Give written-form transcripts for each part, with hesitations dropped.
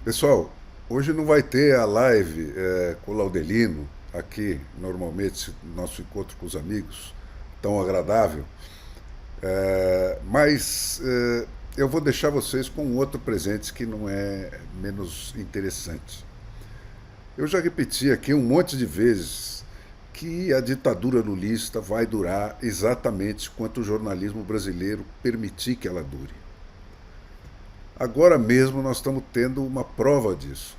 Pessoal, hoje não vai ter a live com o Laudelino aqui, normalmente, nosso encontro com os amigos, tão agradável. Mas eu vou deixar vocês com um outro presente que não é menos interessante. Eu já repeti aqui um monte de vezes que a ditadura lulista vai durar exatamente quanto o jornalismo brasileiro permitir que ela dure. Agora mesmo nós estamos tendo uma prova disso.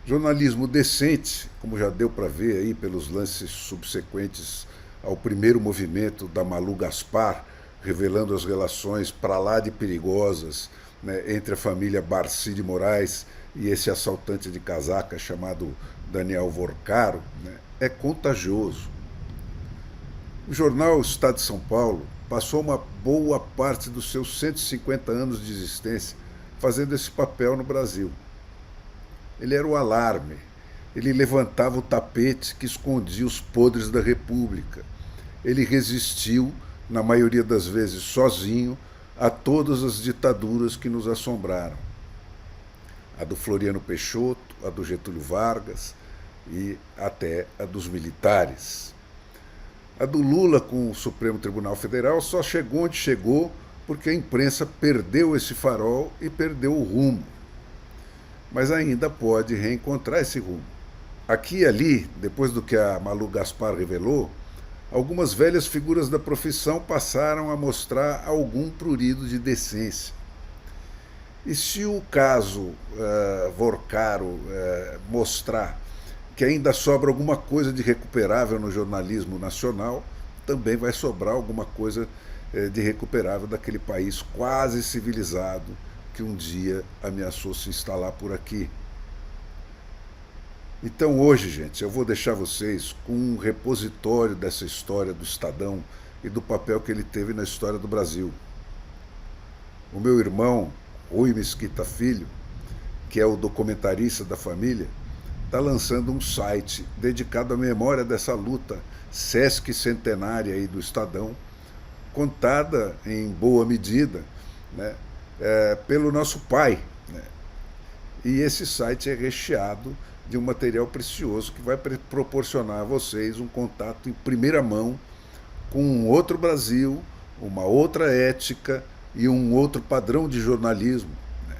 Jornalismo decente, como já deu para ver aí pelos lances subsequentes ao primeiro movimento da Malu Gaspar, revelando as relações para lá de perigosas, né, entre a família Barci de Moraes e esse assaltante de casaca chamado Daniel Vorcaro, né, é contagioso. O jornal Estado de São Paulo passou uma boa parte dos seus 150 anos de existência fazendo esse papel no Brasil. Ele era o alarme. Ele levantava o tapete que escondia os podres da República. Ele resistiu, na maioria das vezes sozinho, a todas as ditaduras que nos assombraram. A do Floriano Peixoto, a do Getúlio Vargas e até a dos militares. A do Lula com o Supremo Tribunal Federal só chegou onde chegou porque a imprensa perdeu esse farol e perdeu o rumo. Mas ainda pode reencontrar esse rumo. Aqui e ali, depois do que a Malu Gaspar revelou, algumas velhas figuras da profissão passaram a mostrar algum prurido de decência. E se o caso Vorcaro mostrar que ainda sobra alguma coisa de recuperável no jornalismo nacional, também vai sobrar alguma coisa de recuperável daquele país quase civilizado que um dia ameaçou se instalar por aqui. Então hoje, gente, eu vou deixar vocês com um repositório dessa história do Estadão e do papel que ele teve na história do Brasil. O meu irmão, Rui Mesquita Filho, que é o documentarista da família, está lançando um site dedicado à memória dessa luta Sesc centenária aí do Estadão, contada em boa medida, né, pelo nosso pai. Né? E esse site é recheado de um material precioso que vai proporcionar a vocês um contato em primeira mão com um outro Brasil, uma outra ética e um outro padrão de jornalismo, né?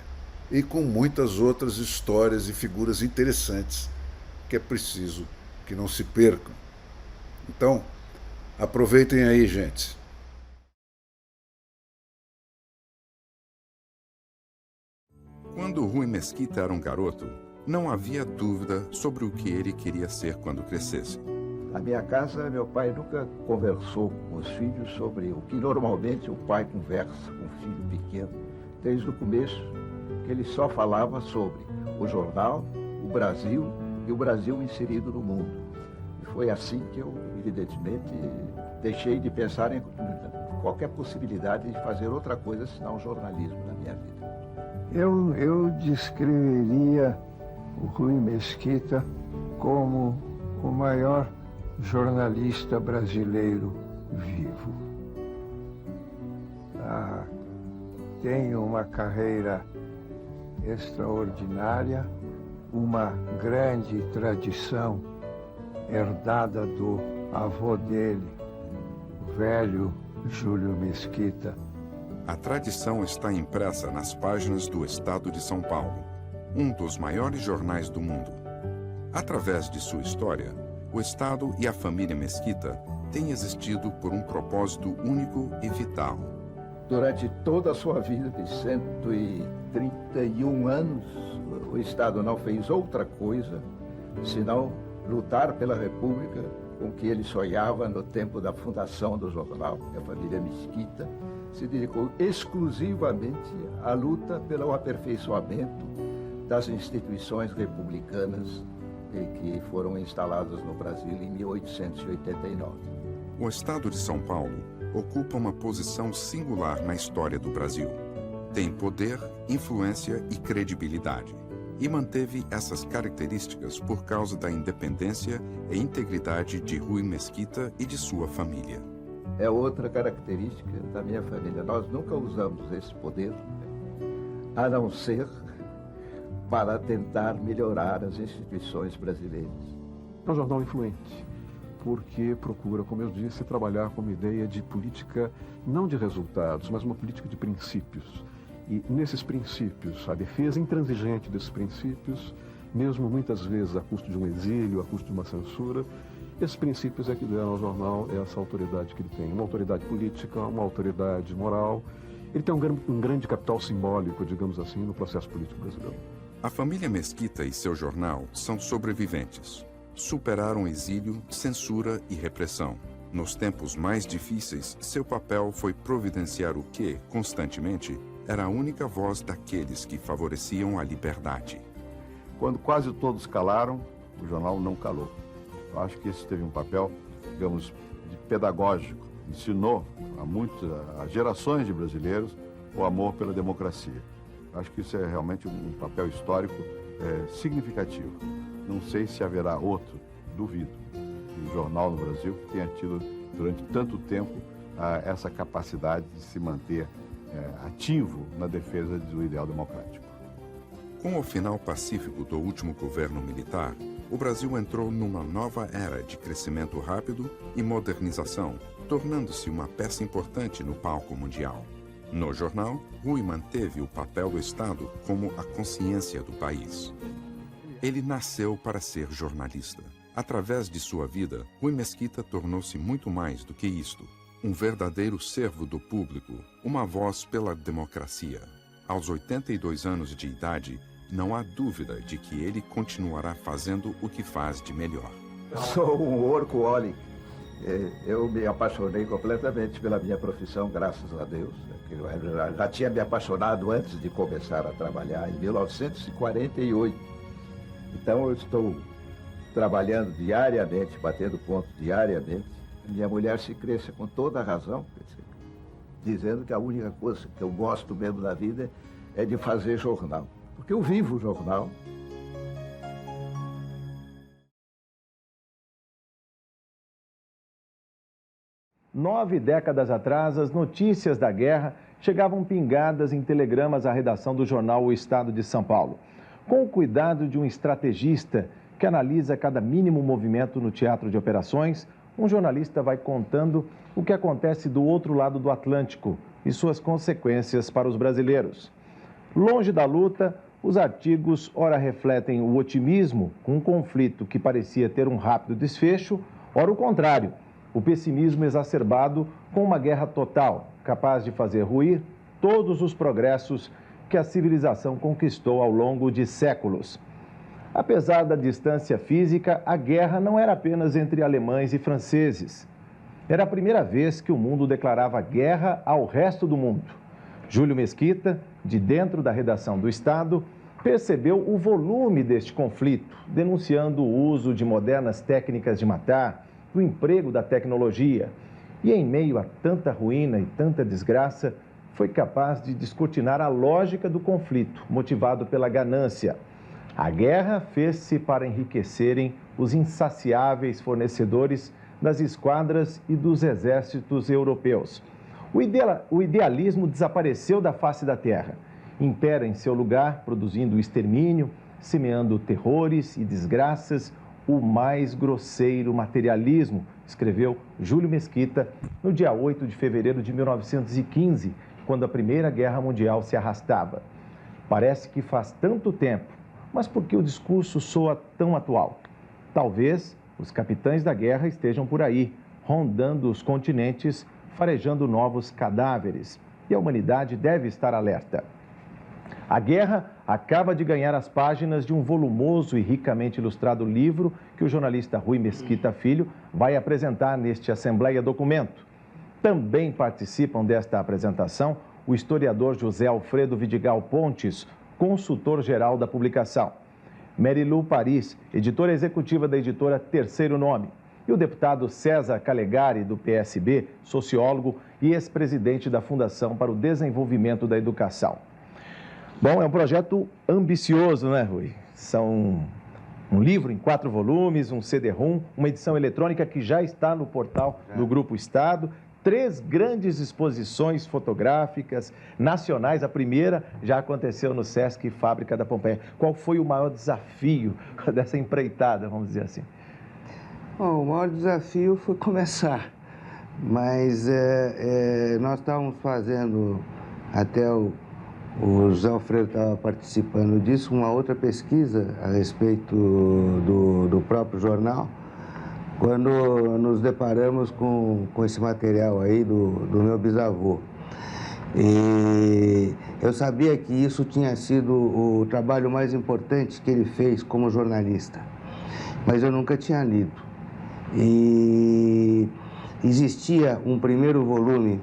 E com muitas outras histórias e figuras interessantes que é preciso que não se percam. Então, aproveitem aí, gente. Quando Rui Mesquita era um garoto, não havia dúvida sobre o que ele queria ser quando crescesse. Na minha casa, meu pai nunca conversou com os filhos sobre o que normalmente o pai conversa com o filho pequeno. Desde o começo, que ele só falava sobre o jornal, o Brasil e o Brasil inserido no mundo. E foi assim que eu, evidentemente, deixei de pensar em qualquer possibilidade de fazer outra coisa senão jornalismo na minha vida. Eu descreveria o Rui Mesquita como o maior jornalista brasileiro vivo. Tem uma carreira extraordinária, uma grande tradição herdada do avô dele, o velho Júlio Mesquita. A tradição está impressa nas páginas do Estado de São Paulo, um dos maiores jornais do mundo. Através de sua história, o Estado e a família Mesquita têm existido por um propósito único e vital. Durante toda a sua vida de 131 anos, o Estado não fez outra coisa senão lutar pela República com que ele sonhava no tempo da fundação do jornal. A família Mesquita se dedicou exclusivamente à luta pelo aperfeiçoamento das instituições republicanas que foram instaladas no Brasil em 1889. O Estado de São Paulo ocupa uma posição singular na história do Brasil. Tem poder, influência e credibilidade. E manteve essas características por causa da independência e integridade de Rui Mesquita e de sua família. É outra característica da minha família. Nós nunca usamos esse poder a não ser para tentar melhorar as instituições brasileiras. É um jornal influente, porque procura, como eu disse, trabalhar com uma ideia de política, não de resultados, mas uma política de princípios. E nesses princípios, a defesa intransigente desses princípios, mesmo muitas vezes a custo de um exílio, a custo de uma censura, esses princípios é que deram ao jornal essa autoridade que ele tem. Uma autoridade política, uma autoridade moral. Ele tem um grande capital simbólico, digamos assim, no processo político brasileiro. A família Mesquita e seu jornal são sobreviventes. Superaram exílio, censura e repressão. Nos tempos mais difíceis, seu papel foi providenciar o que, constantemente, era a única voz daqueles que favoreciam a liberdade. Quando quase todos calaram, o jornal não calou. Eu acho que esse teve um papel, digamos, de pedagógico. Ensinou a gerações de brasileiros o amor pela democracia. Eu acho que isso é realmente um papel histórico significativo. Não sei se haverá outro, duvido, um jornal no Brasil que tenha tido durante tanto tempo essa capacidade de se manter ativo na defesa do ideal democrático. Com o final pacífico do último governo militar, o Brasil entrou numa nova era de crescimento rápido e modernização, tornando-se uma peça importante no palco mundial. No jornal, Rui manteve o papel do Estado como a consciência do país. Ele nasceu para ser jornalista. Através de sua vida, Rui Mesquita tornou-se muito mais do que isto. Um verdadeiro servo do público, uma voz pela democracia. Aos 82 anos de idade, não há dúvida de que ele continuará fazendo o que faz de melhor. Sou um workaholic. Eu me apaixonei completamente pela minha profissão, graças a Deus. Eu já tinha me apaixonado antes de começar a trabalhar, em 1948. Então eu estou trabalhando diariamente, batendo ponto diariamente. Minha mulher se cresce com toda a razão, dizendo que a única coisa que eu gosto mesmo da vida é de fazer jornal. Porque eu vivo o jornal. Nove décadas atrás, as notícias da guerra chegavam pingadas em telegramas à redação do jornal O Estado de São Paulo. Com o cuidado de um estrategista que analisa cada mínimo movimento no teatro de operações, um jornalista vai contando o que acontece do outro lado do Atlântico e suas consequências para os brasileiros. Longe da luta, os artigos ora refletem o otimismo com um conflito que parecia ter um rápido desfecho, ora o contrário, o pessimismo exacerbado com uma guerra total, capaz de fazer ruir todos os progressos que a civilização conquistou ao longo de séculos. Apesar da distância física, a guerra não era apenas entre alemães e franceses. Era a primeira vez que o mundo declarava guerra ao resto do mundo. Júlio Mesquita, de dentro da redação do Estado, percebeu o volume deste conflito, denunciando o uso de modernas técnicas de matar, o emprego da tecnologia. E em meio a tanta ruína e tanta desgraça, foi capaz de descortinar a lógica do conflito, motivado pela ganância. A guerra fez-se para enriquecerem os insaciáveis fornecedores das esquadras e dos exércitos europeus. O idealismo desapareceu da face da terra. Impera em seu lugar, produzindo extermínio, semeando terrores e desgraças, o mais grosseiro materialismo, escreveu Júlio Mesquita no dia 8 de fevereiro de 1915, quando a Primeira Guerra Mundial se arrastava. Parece que faz tanto tempo, mas por que o discurso soa tão atual? Talvez os capitães da guerra estejam por aí, rondando os continentes, farejando novos cadáveres. E a humanidade deve estar alerta. A guerra acaba de ganhar as páginas de um volumoso e ricamente ilustrado livro que o jornalista Rui Mesquita Filho vai apresentar neste Assembleia Documento. Também participam desta apresentação o historiador José Alfredo Vidigal Pontes, consultor-geral da publicação, Marilu Paris, editora executiva da editora Terceiro Nome, e o deputado César Calegari, do PSB, sociólogo e ex-presidente da Fundação para o Desenvolvimento da Educação. Bom, é um projeto ambicioso, né, Rui? São um livro em 4 volumes, um CD-ROM, uma edição eletrônica que já está no portal do Grupo Estado, 3 grandes exposições fotográficas nacionais. A primeira já aconteceu no Sesc Fábrica da Pompeia. Qual foi o maior desafio dessa empreitada, vamos dizer assim? Bom, o maior desafio foi começar, mas nós estávamos fazendo, até o José Alfredo estava participando disso, uma outra pesquisa a respeito do próprio jornal, quando nos deparamos com esse material aí do meu bisavô. E eu sabia que isso tinha sido o trabalho mais importante que ele fez como jornalista, mas eu nunca tinha lido. E existia um primeiro volume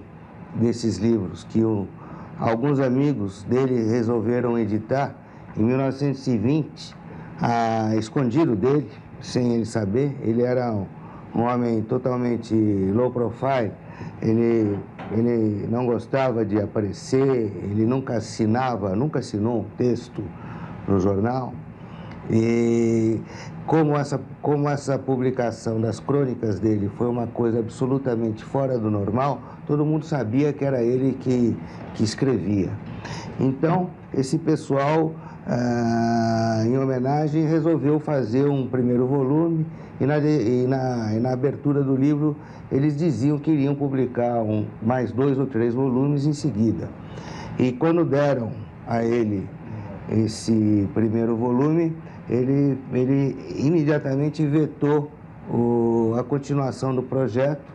desses livros que alguns amigos dele resolveram editar em 1920, escondido dele, sem ele saber. Ele era um homem totalmente low profile, ele não gostava de aparecer, ele nunca assinou um texto no jornal. E como essa publicação das crônicas dele foi uma coisa absolutamente fora do normal, todo mundo sabia que era ele que escrevia. Então, esse pessoal, em homenagem, resolveu fazer um primeiro volume e na abertura do livro eles diziam que iriam publicar mais 2 ou 3 volumes em seguida. E quando deram a ele esse primeiro volume, ele imediatamente vetou a continuação do projeto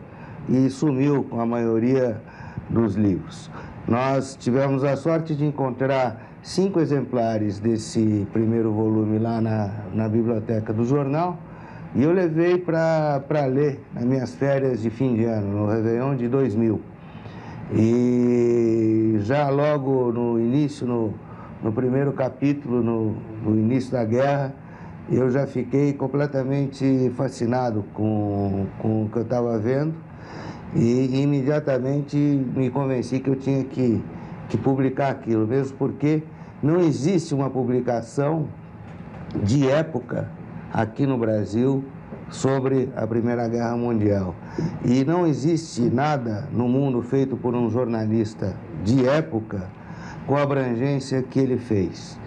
e sumiu com a maioria dos livros. Nós tivemos a sorte de encontrar 5 exemplares desse primeiro volume lá na biblioteca do jornal, e eu levei para ler nas minhas férias de fim de ano, no Réveillon de 2000. E já logo no início, no primeiro capítulo, no início da guerra, eu já fiquei completamente fascinado com o que eu estava vendo e imediatamente me convenci que eu tinha que publicar aquilo, mesmo porque não existe uma publicação de época aqui no Brasil sobre a Primeira Guerra Mundial. E não existe nada no mundo feito por um jornalista de época com a abrangência que ele fez.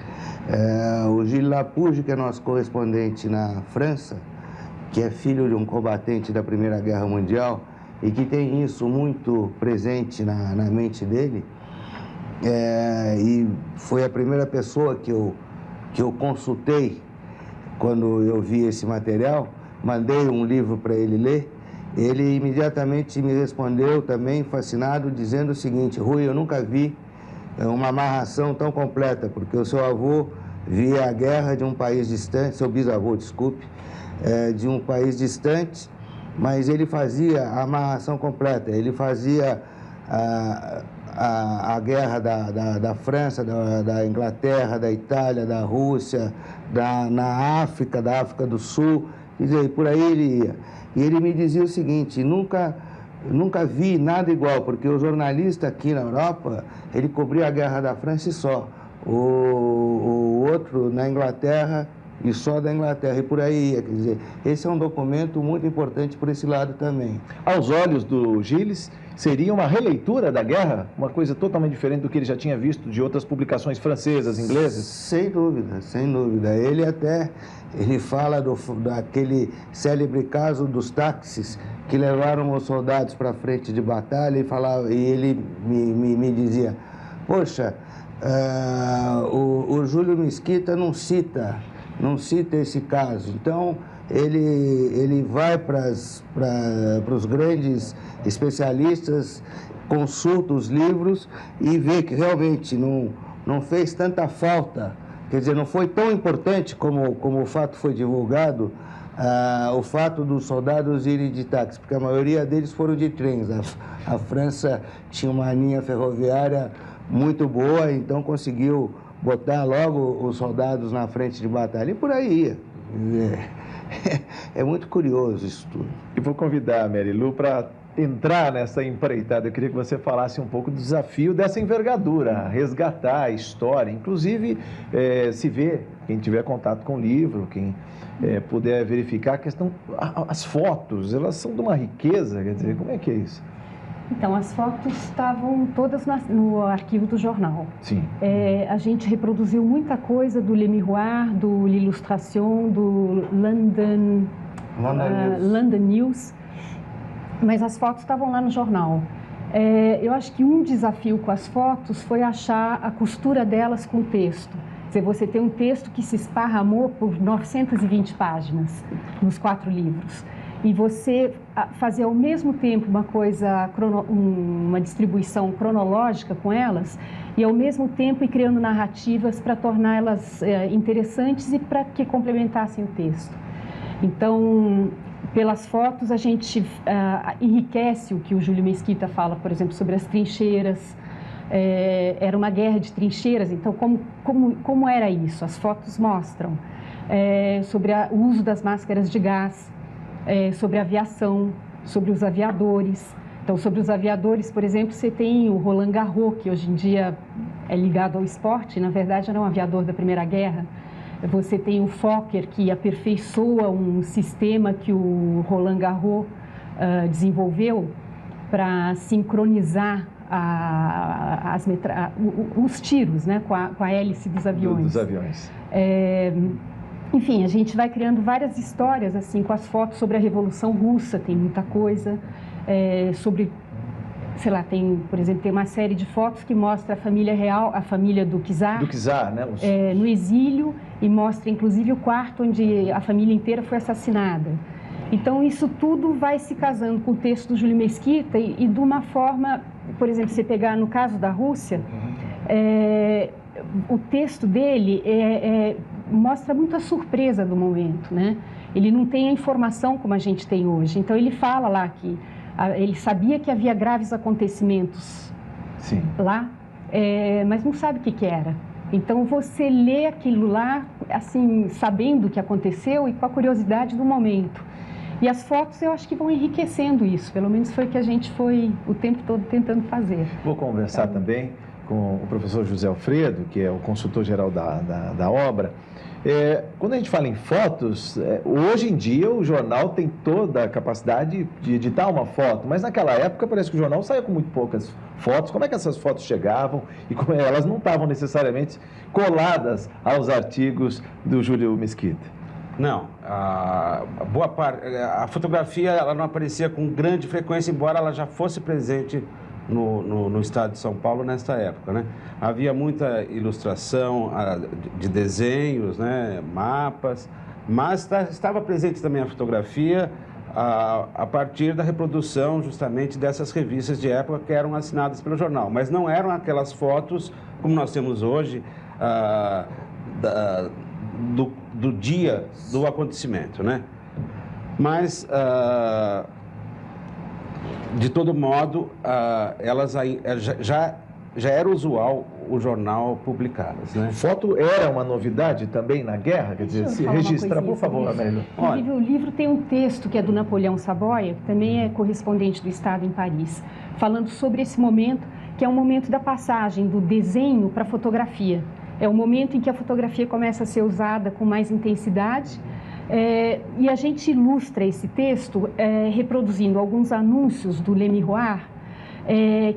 O Gilles Lapouge, que é nosso correspondente na França, que é filho de um combatente da Primeira Guerra Mundial e que tem isso muito presente na mente dele, e foi a primeira pessoa que eu consultei quando eu vi esse material. Mandei um livro para ele ler. Ele imediatamente me respondeu também, fascinado, dizendo o seguinte: Rui, eu nunca vi uma amarração tão completa, porque o seu avô via a guerra de um país distante, seu bisavô, desculpe, de um país distante, mas ele fazia a amarração completa. Ele fazia a guerra da França, da Inglaterra, da Itália, da Rússia, da África do Sul, quer dizer, por aí ele ia. E ele me dizia o seguinte: nunca vi nada igual, porque o jornalista aqui na Europa, ele cobria a guerra da França e só. O outro na Inglaterra e só da Inglaterra, e por aí ia. Quer dizer, esse é um documento muito importante por esse lado também. Aos olhos do Gilles, seria uma releitura da guerra? Uma coisa totalmente diferente do que ele já tinha visto de outras publicações francesas, inglesas? Sem dúvida, sem dúvida. Ele fala daquele célebre caso dos táxis que levaram os soldados para a frente de batalha e ele me dizia: poxa, o Júlio Mesquita não cita esse caso. Então, ele vai para os grandes especialistas, consulta os livros e vê que realmente não fez tanta falta. Quer dizer, não foi tão importante como o fato foi divulgado, o fato dos soldados irem de táxi, porque a maioria deles foram de trens. A França tinha uma linha ferroviária muito boa, então conseguiu botar logo os soldados na frente de batalha, e por aí ia. É muito curioso isso tudo. E vou convidar a Marilu para entrar nessa empreitada. Eu queria que você falasse um pouco do desafio dessa envergadura, resgatar a história, inclusive se vê, quem tiver contato com o livro, quem puder verificar a questão, as fotos, elas são de uma riqueza, quer dizer, como é que é isso? Então, as fotos estavam todas no arquivo do jornal. Sim. A gente reproduziu muita coisa do Le Miroir, do L'Illustration, do London News, mas as fotos estavam lá no jornal. Eu acho que um desafio com as fotos foi achar a costura delas com o texto. Quer dizer, você tem um texto que se esparramou por 920 páginas nos 4 livros. E você fazer ao mesmo tempo uma distribuição cronológica com elas e ao mesmo tempo ir criando narrativas para torná-las interessantes e para que complementassem o texto. Então, pelas fotos a gente enriquece o que o Júlio Mesquita fala, por exemplo, sobre as trincheiras. Era uma guerra de trincheiras, então como era isso? As fotos mostram sobre o uso das máscaras de gás, sobre a aviação, sobre os aviadores. Então, sobre os aviadores, por exemplo, você tem o Roland Garros, que hoje em dia é ligado ao esporte, na verdade era um aviador da Primeira Guerra. Você tem o Fokker, que aperfeiçoa um sistema que o Roland Garros desenvolveu para sincronizar os tiros, né, com a hélice dos aviões. Dos aviões. Enfim, a gente vai criando várias histórias, assim, com as fotos sobre a Revolução Russa, tem muita coisa, sobre, sei lá, por exemplo, tem uma série de fotos que mostra a família real, a família do czar. Do czar, né? No exílio, e mostra, inclusive, o quarto onde a família inteira foi assassinada. Então, isso tudo vai se casando com o texto do Júlio Mesquita e de uma forma, por exemplo, você pegar no caso da Rússia, o texto dele mostra muita surpresa do momento, né? Ele não tem a informação como a gente tem hoje. Então, ele fala lá que ele sabia que havia graves acontecimentos Sim. lá, mas não sabe o que era. Então, você lê aquilo lá, assim, sabendo o que aconteceu e com a curiosidade do momento. E as fotos, eu acho que vão enriquecendo isso. Pelo menos foi o que a gente foi o tempo todo tentando fazer. Vou conversar também com o professor José Alfredo, que é o consultor-geral da obra. Quando a gente fala em fotos, hoje em dia o jornal tem toda a capacidade de editar uma foto, mas naquela época parece que o jornal saía com muito poucas fotos. Como é que essas fotos chegavam e como elas não estavam necessariamente coladas aos artigos do Júlio Mesquita? Não, boa parte, a fotografia ela não aparecia com grande frequência, embora ela já fosse presente no estado de São Paulo nesta época, né? Havia muita ilustração de desenhos, né, mapas, mas estava presente também a fotografia a partir da reprodução justamente dessas revistas de época que eram assinadas pelo jornal, mas não eram aquelas fotos como nós temos hoje do dia do acontecimento, né? Mas de todo modo, elas já era usual o jornal publicá-las, né? Foto era uma novidade também na guerra? Quer dizer, se registra, por favor, Amélia. Inclusive, o livro tem um texto que é do Napoleão Saboia, que também é correspondente do Estado em Paris, falando sobre esse momento, que é um momento da passagem do desenho para a fotografia. É o momento em que a fotografia começa a ser usada com mais intensidade. E a gente ilustra esse texto reproduzindo alguns anúncios do Le Miroir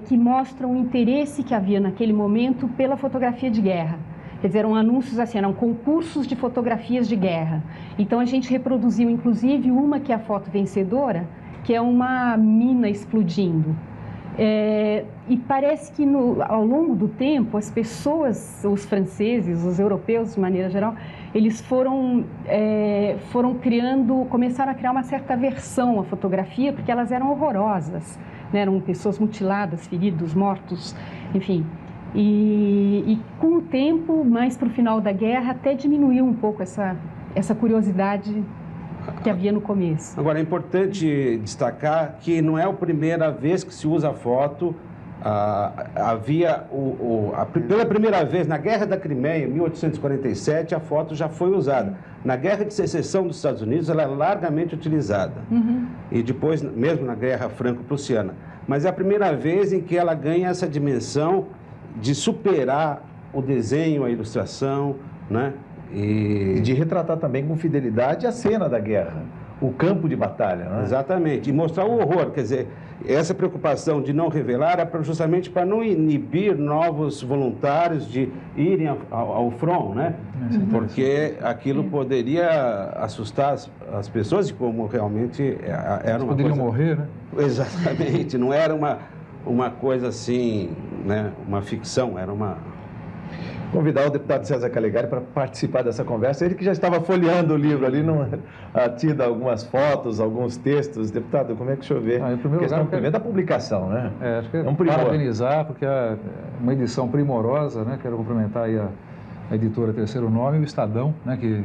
que mostram o interesse que havia naquele momento pela fotografia de guerra. Quer dizer, eram anúncios assim, eram concursos de fotografias de guerra. Então a gente reproduziu inclusive uma que é a foto vencedora, que é uma mina explodindo. E parece que ao longo do tempo as pessoas, os franceses, os europeus de maneira geral, eles começaram a criar uma certa aversão à fotografia, porque elas eram horrorosas, né? Eram pessoas mutiladas, feridos, mortos, enfim. E com o tempo, mais para o final da guerra, até diminuiu um pouco essa curiosidade que havia no começo. Agora, é importante destacar que não é a primeira vez que se usa a foto. Pela primeira vez, na Guerra da Crimeia, em 1847, a foto já foi usada. Na Guerra de Secessão dos Estados Unidos, ela é largamente utilizada. Uhum. E depois, mesmo na Guerra Franco-Prussiana. Mas é a primeira vez em que ela ganha essa dimensão de superar o desenho, a ilustração, né? E de retratar também com fidelidade a cena da guerra. o campo de batalha, não é? Exatamente, e mostrar o horror, quer dizer, essa preocupação de não revelar é justamente para não inibir novos voluntários de irem ao front, né? Porque aquilo poderia assustar as pessoas, e como realmente era uma poderiam coisa... morrer, né? Exatamente, não era uma coisa assim, né? Uma ficção, era uma... Convidar o deputado César Calegari para participar dessa conversa. Ele que já estava folheando o livro ali, tinha algumas fotos, alguns textos. Deputado, como é que o senhor vê? Em primeiro lugar, primeiro da publicação, né? Acho que um primor. Parabenizar, porque é uma edição primorosa, né? Quero cumprimentar aí a editora Terceiro Nome e o Estadão, né? E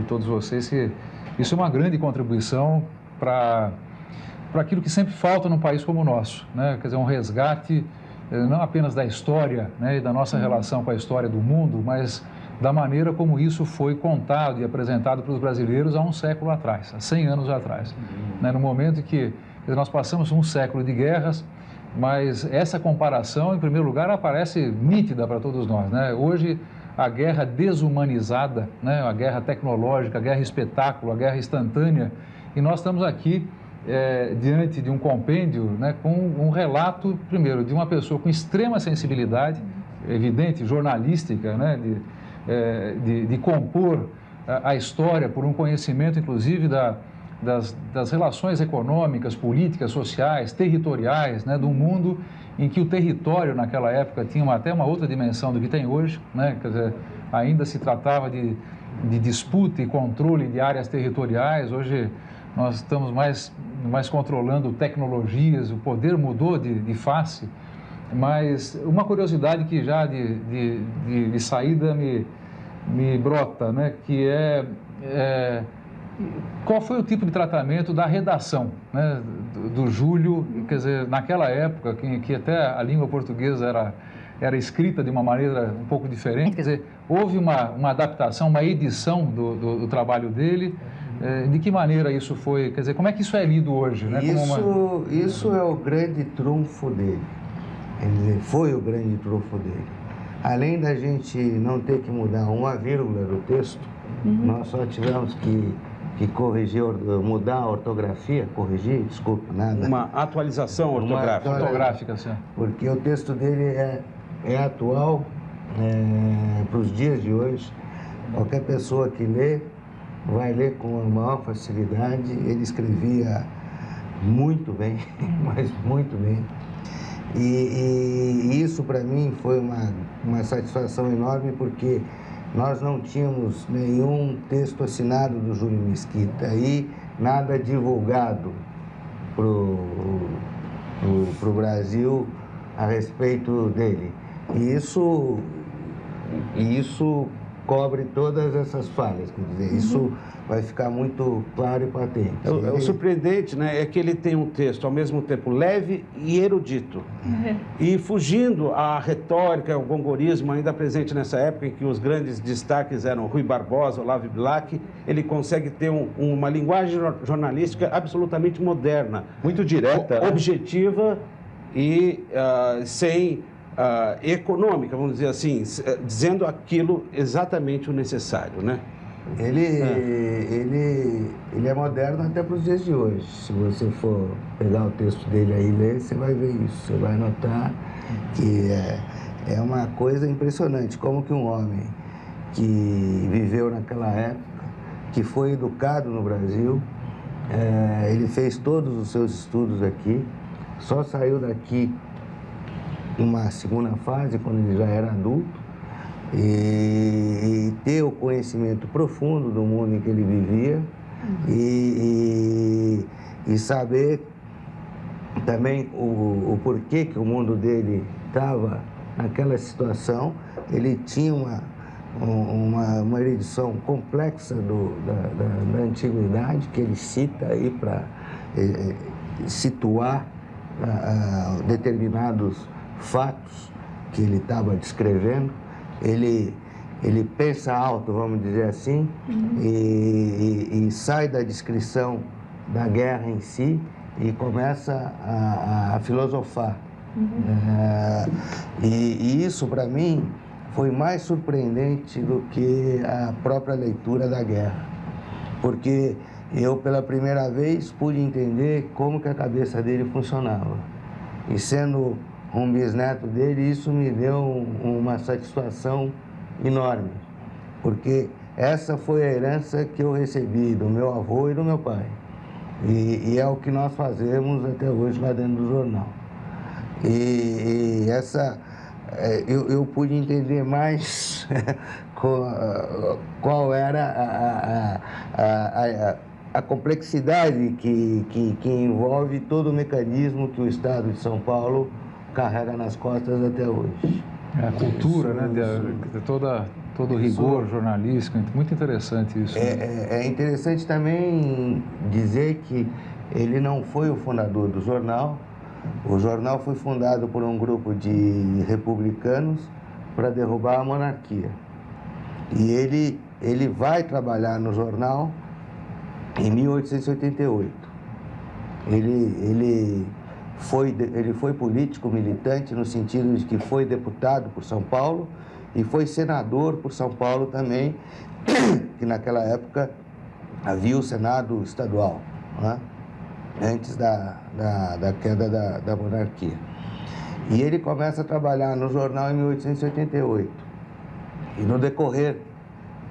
todos vocês, que isso é uma grande contribuição para aquilo que sempre falta num país como o nosso, né? Quer dizer, um resgate não apenas da história, né, e da nossa relação com a história do mundo, mas da maneira como isso foi contado e apresentado para os brasileiros há um século atrás, há 100 anos atrás. Né, no momento em que nós passamos um século de guerras, mas essa comparação, em primeiro lugar, aparece nítida para todos nós. Né? Hoje, a guerra desumanizada, né, a guerra tecnológica, a guerra espetáculo, a guerra instantânea, e nós estamos aqui diante de um compêndio, né, com um relato, primeiro, de uma pessoa com extrema sensibilidade, evidente, jornalística, né, de compor a história por um conhecimento, inclusive, das relações econômicas, políticas, sociais, territoriais, né, de um mundo em que o território, naquela época, tinha até uma outra dimensão do que tem hoje, né, quer dizer, ainda se tratava de disputa e controle de áreas territoriais. Hoje nós estamos mais controlando tecnologias, o poder mudou de face, mas uma curiosidade que já de saída me brota, né, que qual foi o tipo de tratamento da redação, né, do Júlio, quer dizer, naquela época, que até a língua portuguesa era escrita de uma maneira um pouco diferente, quer dizer, houve uma adaptação, uma edição do trabalho dele. De que maneira isso foi, quer dizer, como é que isso é lido hoje? Né? Isso é o grande trunfo dele, foi o grande trunfo dele. Além da gente não ter que mudar uma vírgula do texto, nós só tivemos que corrigir, mudar a ortografia, nada. Uma atualização ortográfica. Sim. Porque o texto dele é atual para os dias de hoje. Qualquer pessoa que lê vai ler com a maior facilidade. Ele escrevia muito bem, mas muito bem. E isso para mim foi uma satisfação enorme, porque nós não tínhamos nenhum texto assinado do Júlio Mesquita e nada divulgado para o Brasil a respeito dele. E isso cobre todas essas falhas, quer dizer, isso vai ficar muito claro e patente. O surpreendente, né, é que ele tem um texto ao mesmo tempo leve e erudito. E fugindo à retórica, ao gongorismo ainda presente nessa época, em que os grandes destaques eram Rui Barbosa, Olavo Bilac, ele consegue ter uma linguagem jornalística absolutamente moderna. Muito direta. Objetiva e sem... econômica, vamos dizer assim, dizendo aquilo exatamente o necessário, né? Ele é moderno até para os dias de hoje. Se você for pegar o texto dele aí e ler, você vai ver isso, você vai notar que é uma coisa impressionante, como que um homem que viveu naquela época, que foi educado no Brasil, ele fez todos os seus estudos aqui, só saiu daqui uma segunda fase, quando ele já era adulto, e ter o conhecimento profundo do mundo em que ele vivia e saber também o porquê que o mundo dele estava naquela situação. Ele tinha uma erudição complexa da antiguidade, que ele cita aí para situar determinados fatos que ele estava descrevendo. Ele pensa alto, vamos dizer assim, e sai da descrição da guerra em si e começa a filosofar. E isso, para mim, foi mais surpreendente do que a própria leitura da guerra. Porque eu pela primeira vez pude entender como que a cabeça dele funcionava. E sendo um bisneto dele, isso me deu uma satisfação enorme, porque essa foi a herança que eu recebi do meu avô e do meu pai. E é o que nós fazemos até hoje lá dentro do jornal. E essa, eu pude entender mais qual era a complexidade que envolve todo o mecanismo que o Estado de São Paulo carrega nas costas até hoje. A cultura, né, de todo o rigor jornalístico, muito interessante isso. É interessante também dizer que ele não foi o fundador do jornal. O jornal foi fundado por um grupo de republicanos para derrubar a monarquia. E ele vai trabalhar no jornal em 1888. Ele foi político militante no sentido de que foi deputado por São Paulo e foi senador por São Paulo também, que naquela época havia o Senado estadual, né? Antes da queda da monarquia. E ele começa a trabalhar no jornal em 1888. E no decorrer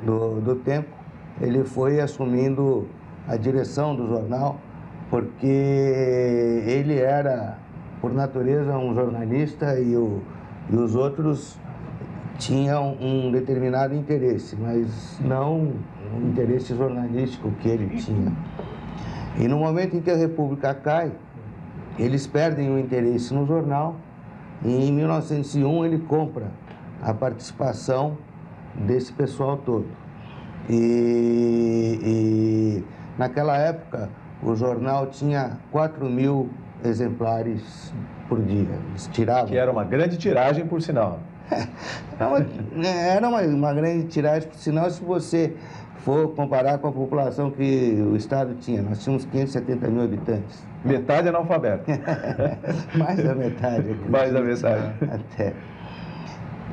do tempo, ele foi assumindo a direção do jornal, porque ele era, por natureza, um jornalista e os outros tinham um determinado interesse, mas não o interesse jornalístico que ele tinha. E no momento em que a República cai, eles perdem o interesse no jornal e em 1901 ele compra a participação desse pessoal todo. E naquela época o jornal tinha 4.000 exemplares por dia. Eles tiravam. Que era uma grande tiragem, por sinal. Era uma grande tiragem, por sinal, se você for comparar com a população que o Estado tinha. Nós tínhamos 570 mil habitantes. Metade analfabeto. Mais da metade. Mais da metade. Até.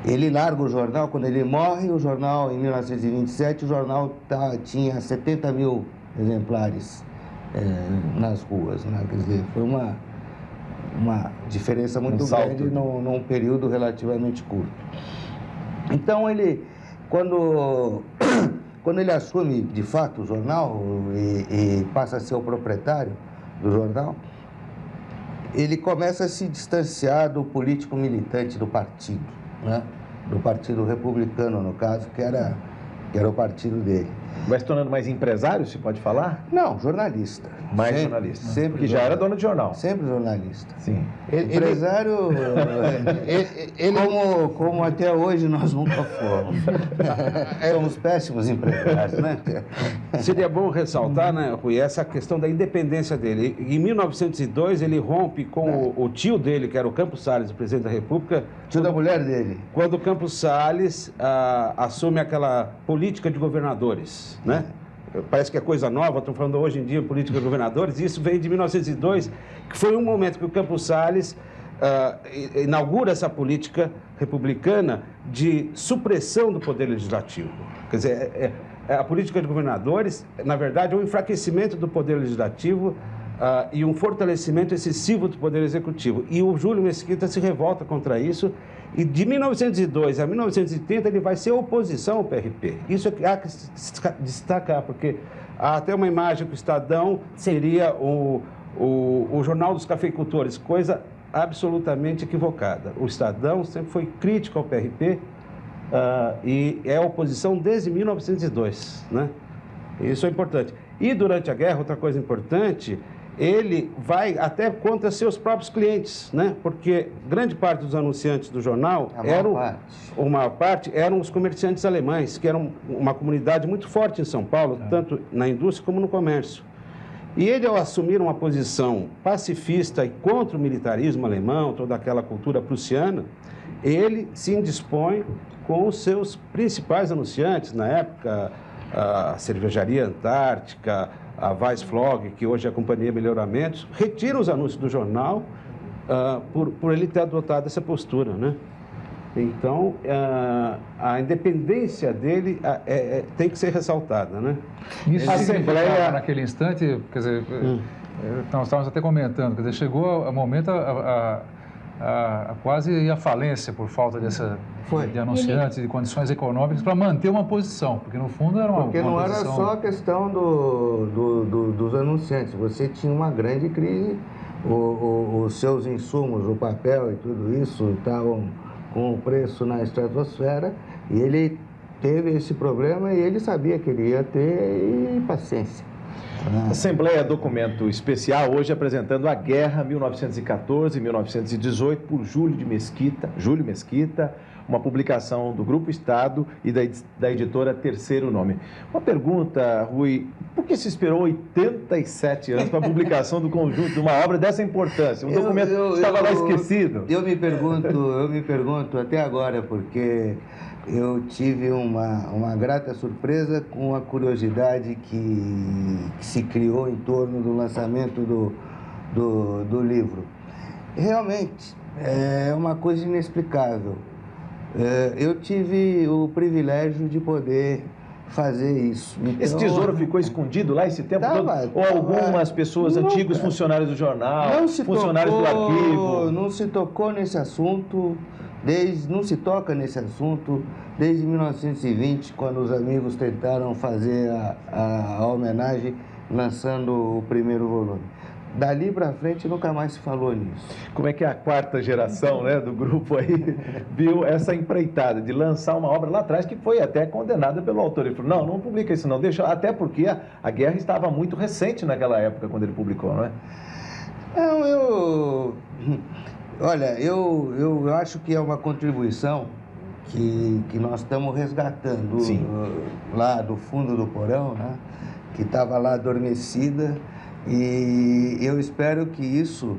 Ele larga o jornal, quando ele morre, o jornal, em 1927, o jornal tinha 70 mil exemplares nas ruas, né? Quer dizer, foi uma diferença muito grande num período relativamente curto. Então, quando ele assume, de fato, o jornal e passa a ser o proprietário do jornal, ele começa a se distanciar do político militante do partido, né? Do Partido Republicano, no caso, que era o partido dele. Vai se tornando mais empresário, se pode falar? Não, jornalista. Mais jornalista. Sempre que já era dono de jornal. Sempre jornalista. Sim. Empresário, como até hoje nós nunca fomos. Somos péssimos empresários, né? Seria bom ressaltar, né, Rui, essa questão da independência dele. Em 1902, ele rompe com o tio dele, que era o Campos Salles, o presidente da República. Tio da mulher dele. Quando o Campos Salles assume aquela política de governadores, né? Parece que é coisa nova, estão falando hoje em dia política de governadores, e isso veio de 1902, que foi um momento que o Campos Salles inaugura essa política republicana de supressão do poder legislativo. Quer dizer, a política de governadores, na verdade, é um enfraquecimento do poder legislativo e um fortalecimento excessivo do poder executivo. E o Júlio Mesquita se revolta contra isso, e de 1902 a 1930 ele vai ser oposição ao PRP. Isso é que há que destacar, porque há até uma imagem que o Estadão seria o jornal dos cafeicultores, coisa absolutamente equivocada. O Estadão sempre foi crítico ao PRP e é oposição desde 1902, né? Isso é importante. E durante a guerra, outra coisa importante, ele vai até contra seus próprios clientes, né? Porque grande parte dos anunciantes do jornal eram os comerciantes alemães, que eram uma comunidade muito forte em São Paulo, tanto na indústria como no comércio. E ele, ao assumir uma posição pacifista e contra o militarismo alemão, toda aquela cultura prussiana, ele se indispõe com os seus principais anunciantes, na época, a Cervejaria Antártica, a Weissflog, que hoje é a Companhia Melhoramentos, retira os anúncios do jornal por ele ter adotado essa postura, né? Então, a independência dele tem que ser ressaltada, né? Isso A significava naquele instante, quer dizer, nós estávamos até comentando, quer dizer, chegou o momento a quase ir à falência por falta de anunciantes, de condições econômicas para manter uma posição, porque no fundo era uma Porque não uma era posição... só a questão dos anunciantes, você tinha uma grande crise, os seus insumos, o papel e tudo isso estavam com o preço na estratosfera, e ele teve esse problema e ele sabia que ele ia ter, e paciência. Assembleia Documento Especial, hoje apresentando A Guerra 1914-1918 por Júlio Mesquita, uma publicação do Grupo Estado e da editora Terceiro Nome. Uma pergunta, Rui, por que se esperou 87 anos para a publicação do conjunto de uma obra dessa importância? Um documento estava lá esquecido. Eu me pergunto até agora, porque eu tive uma grata surpresa com a curiosidade que se criou em torno do lançamento do livro. Realmente, é uma coisa inexplicável. Eu tive o privilégio de poder fazer isso. Então, esse tesouro ficou escondido lá esse tempo todo? Ou algumas pessoas, antigos funcionários do jornal, funcionários do arquivo? Não se tocou nesse assunto, não se toca nesse assunto desde 1920, quando os amigos tentaram fazer a homenagem lançando o primeiro volume. Dali para frente nunca mais se falou nisso. Como é que a quarta geração, né, do grupo aí viu essa empreitada de lançar uma obra lá atrás que foi até condenada pelo autor? Ele falou, não publica isso não, deixa, até porque a guerra estava muito recente naquela época quando ele publicou, não é? Não, olha, eu acho que é uma contribuição que nós estamos resgatando lá do fundo do porão, né, que estava lá adormecida. E eu espero que isso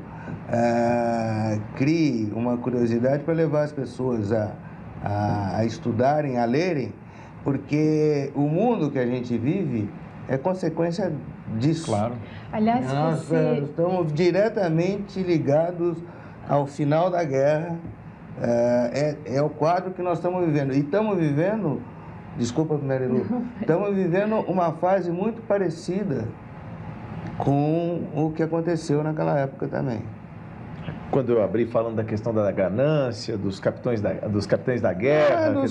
crie uma curiosidade para levar as pessoas a estudarem, a lerem, porque o mundo que a gente vive é consequência disso. Claro. Aliás, nós estamos diretamente ligados ao final da guerra, é o quadro que nós estamos vivendo. E estamos vivendo, desculpa, Marilu, estamos vivendo uma fase muito parecida com o que aconteceu naquela época também. Quando eu abri falando da questão da ganância, dos capitães da guerra...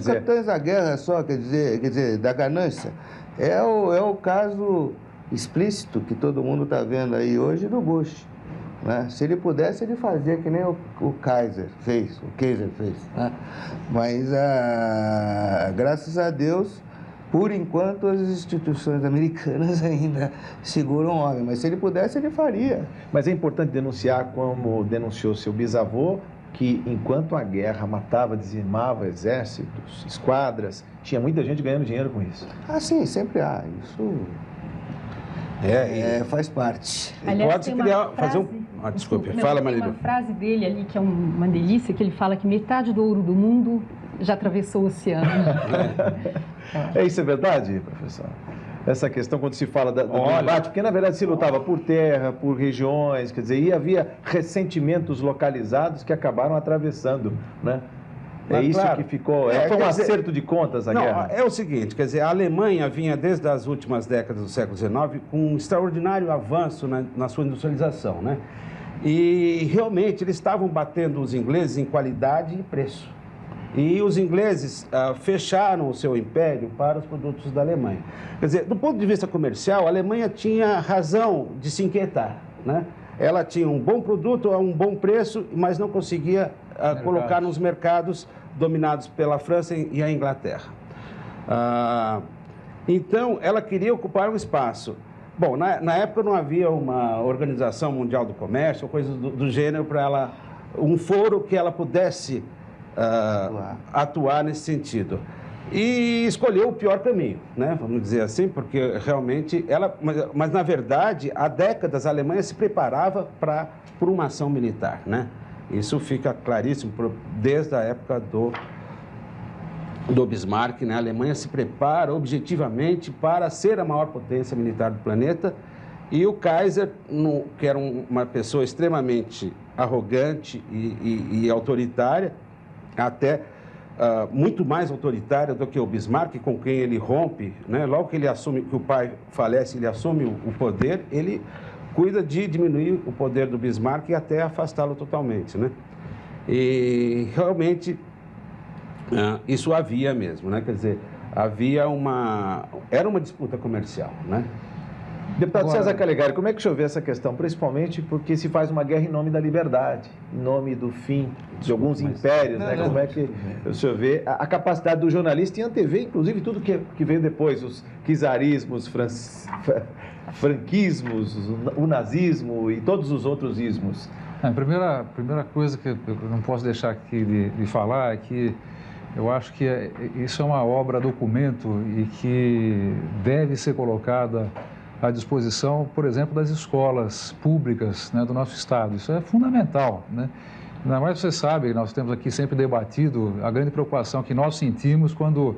Capitães da guerra só, quer dizer, da ganância. É o caso explícito que todo mundo está vendo aí hoje do Bush. Né? Se ele pudesse, ele fazia que nem o Kaiser fez, né? Mas, graças a Deus, por enquanto, as instituições americanas ainda seguram o homem, mas se ele pudesse, ele faria. Mas é importante denunciar, como denunciou seu bisavô, que enquanto a guerra matava, dizimava exércitos, esquadras, tinha muita gente ganhando dinheiro com isso. Sim, sempre há. Isso faz parte. Aliás, pode fazer desculpe, fala, Marilu. Tem uma frase dele ali que é uma delícia, que ele fala que metade do ouro do mundo já atravessou o oceano. Isso é verdade, professor? Essa questão quando se fala do embate, porque na verdade se lutava por terra, por regiões, quer dizer, e havia ressentimentos localizados que acabaram atravessando, né? Mas, isso claro, que ficou, foi um acerto de contas a guerra? É o seguinte, quer dizer, a Alemanha vinha desde as últimas décadas do século XIX com um extraordinário avanço na sua industrialização, né? E realmente eles estavam batendo os ingleses em qualidade e preço. E os ingleses fecharam o seu império para os produtos da Alemanha. Quer dizer, do ponto de vista comercial, a Alemanha tinha razão de se inquietar, né? Ela tinha um bom produto a um bom preço, mas não conseguia colocar nos mercados dominados pela França e a Inglaterra. Então, ela queria ocupar um espaço. Bom, na época não havia uma Organização Mundial do Comércio, ou coisas do gênero, para ela, um foro que ela pudesse atuar nesse sentido. E escolheu o pior caminho, né? Vamos dizer assim, porque realmente mas na verdade, há décadas a Alemanha se preparava por uma ação militar, né? Isso fica claríssimo desde a época do Bismarck, né? A Alemanha se prepara objetivamente para ser a maior potência militar do planeta, e o Kaiser, que era uma pessoa extremamente arrogante e autoritária, até muito mais autoritária do que o Bismarck, com quem ele rompe, né? Logo que ele assume, que o pai falece, ele assume o poder, ele cuida de diminuir o poder do Bismarck e até afastá-lo totalmente, né? E realmente isso havia mesmo, né? Quer dizer, era uma disputa comercial, né? Deputado César Calegari, como é que o senhor vê essa questão? Principalmente porque se faz uma guerra em nome da liberdade, em nome do fim de alguns impérios, né? Como é que o senhor vê a capacidade do jornalista em antever, inclusive, tudo que veio depois, os czarismos, franquismos, o nazismo e todos os outros ismos? A primeira coisa que eu não posso deixar aqui de falar é que eu acho que isso é uma obra documento e que deve ser colocada à disposição, por exemplo, das escolas públicas, né, do nosso Estado. Isso é fundamental, né? Ainda mais você sabe, nós temos aqui sempre debatido a grande preocupação que nós sentimos quando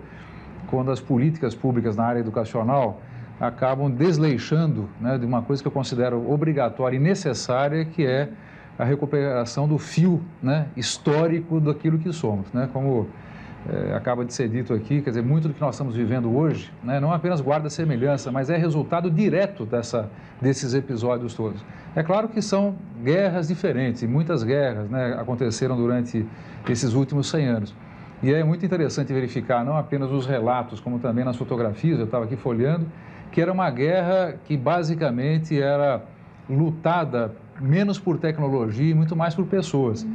as políticas públicas na área educacional acabam desleixando, né, de uma coisa que eu considero obrigatória e necessária, que é a recuperação do fio, né, histórico daquilo que somos, né? Como acaba de ser dito aqui, quer dizer, muito do que nós estamos vivendo hoje, né, não apenas guarda semelhança, mas é resultado direto desses episódios todos. É claro que são guerras diferentes, e muitas guerras, né, aconteceram durante esses últimos 100 anos. E é muito interessante verificar não apenas os relatos, como também nas fotografias, eu estava aqui folheando, que era uma guerra que basicamente era lutada menos por tecnologia e muito mais por pessoas.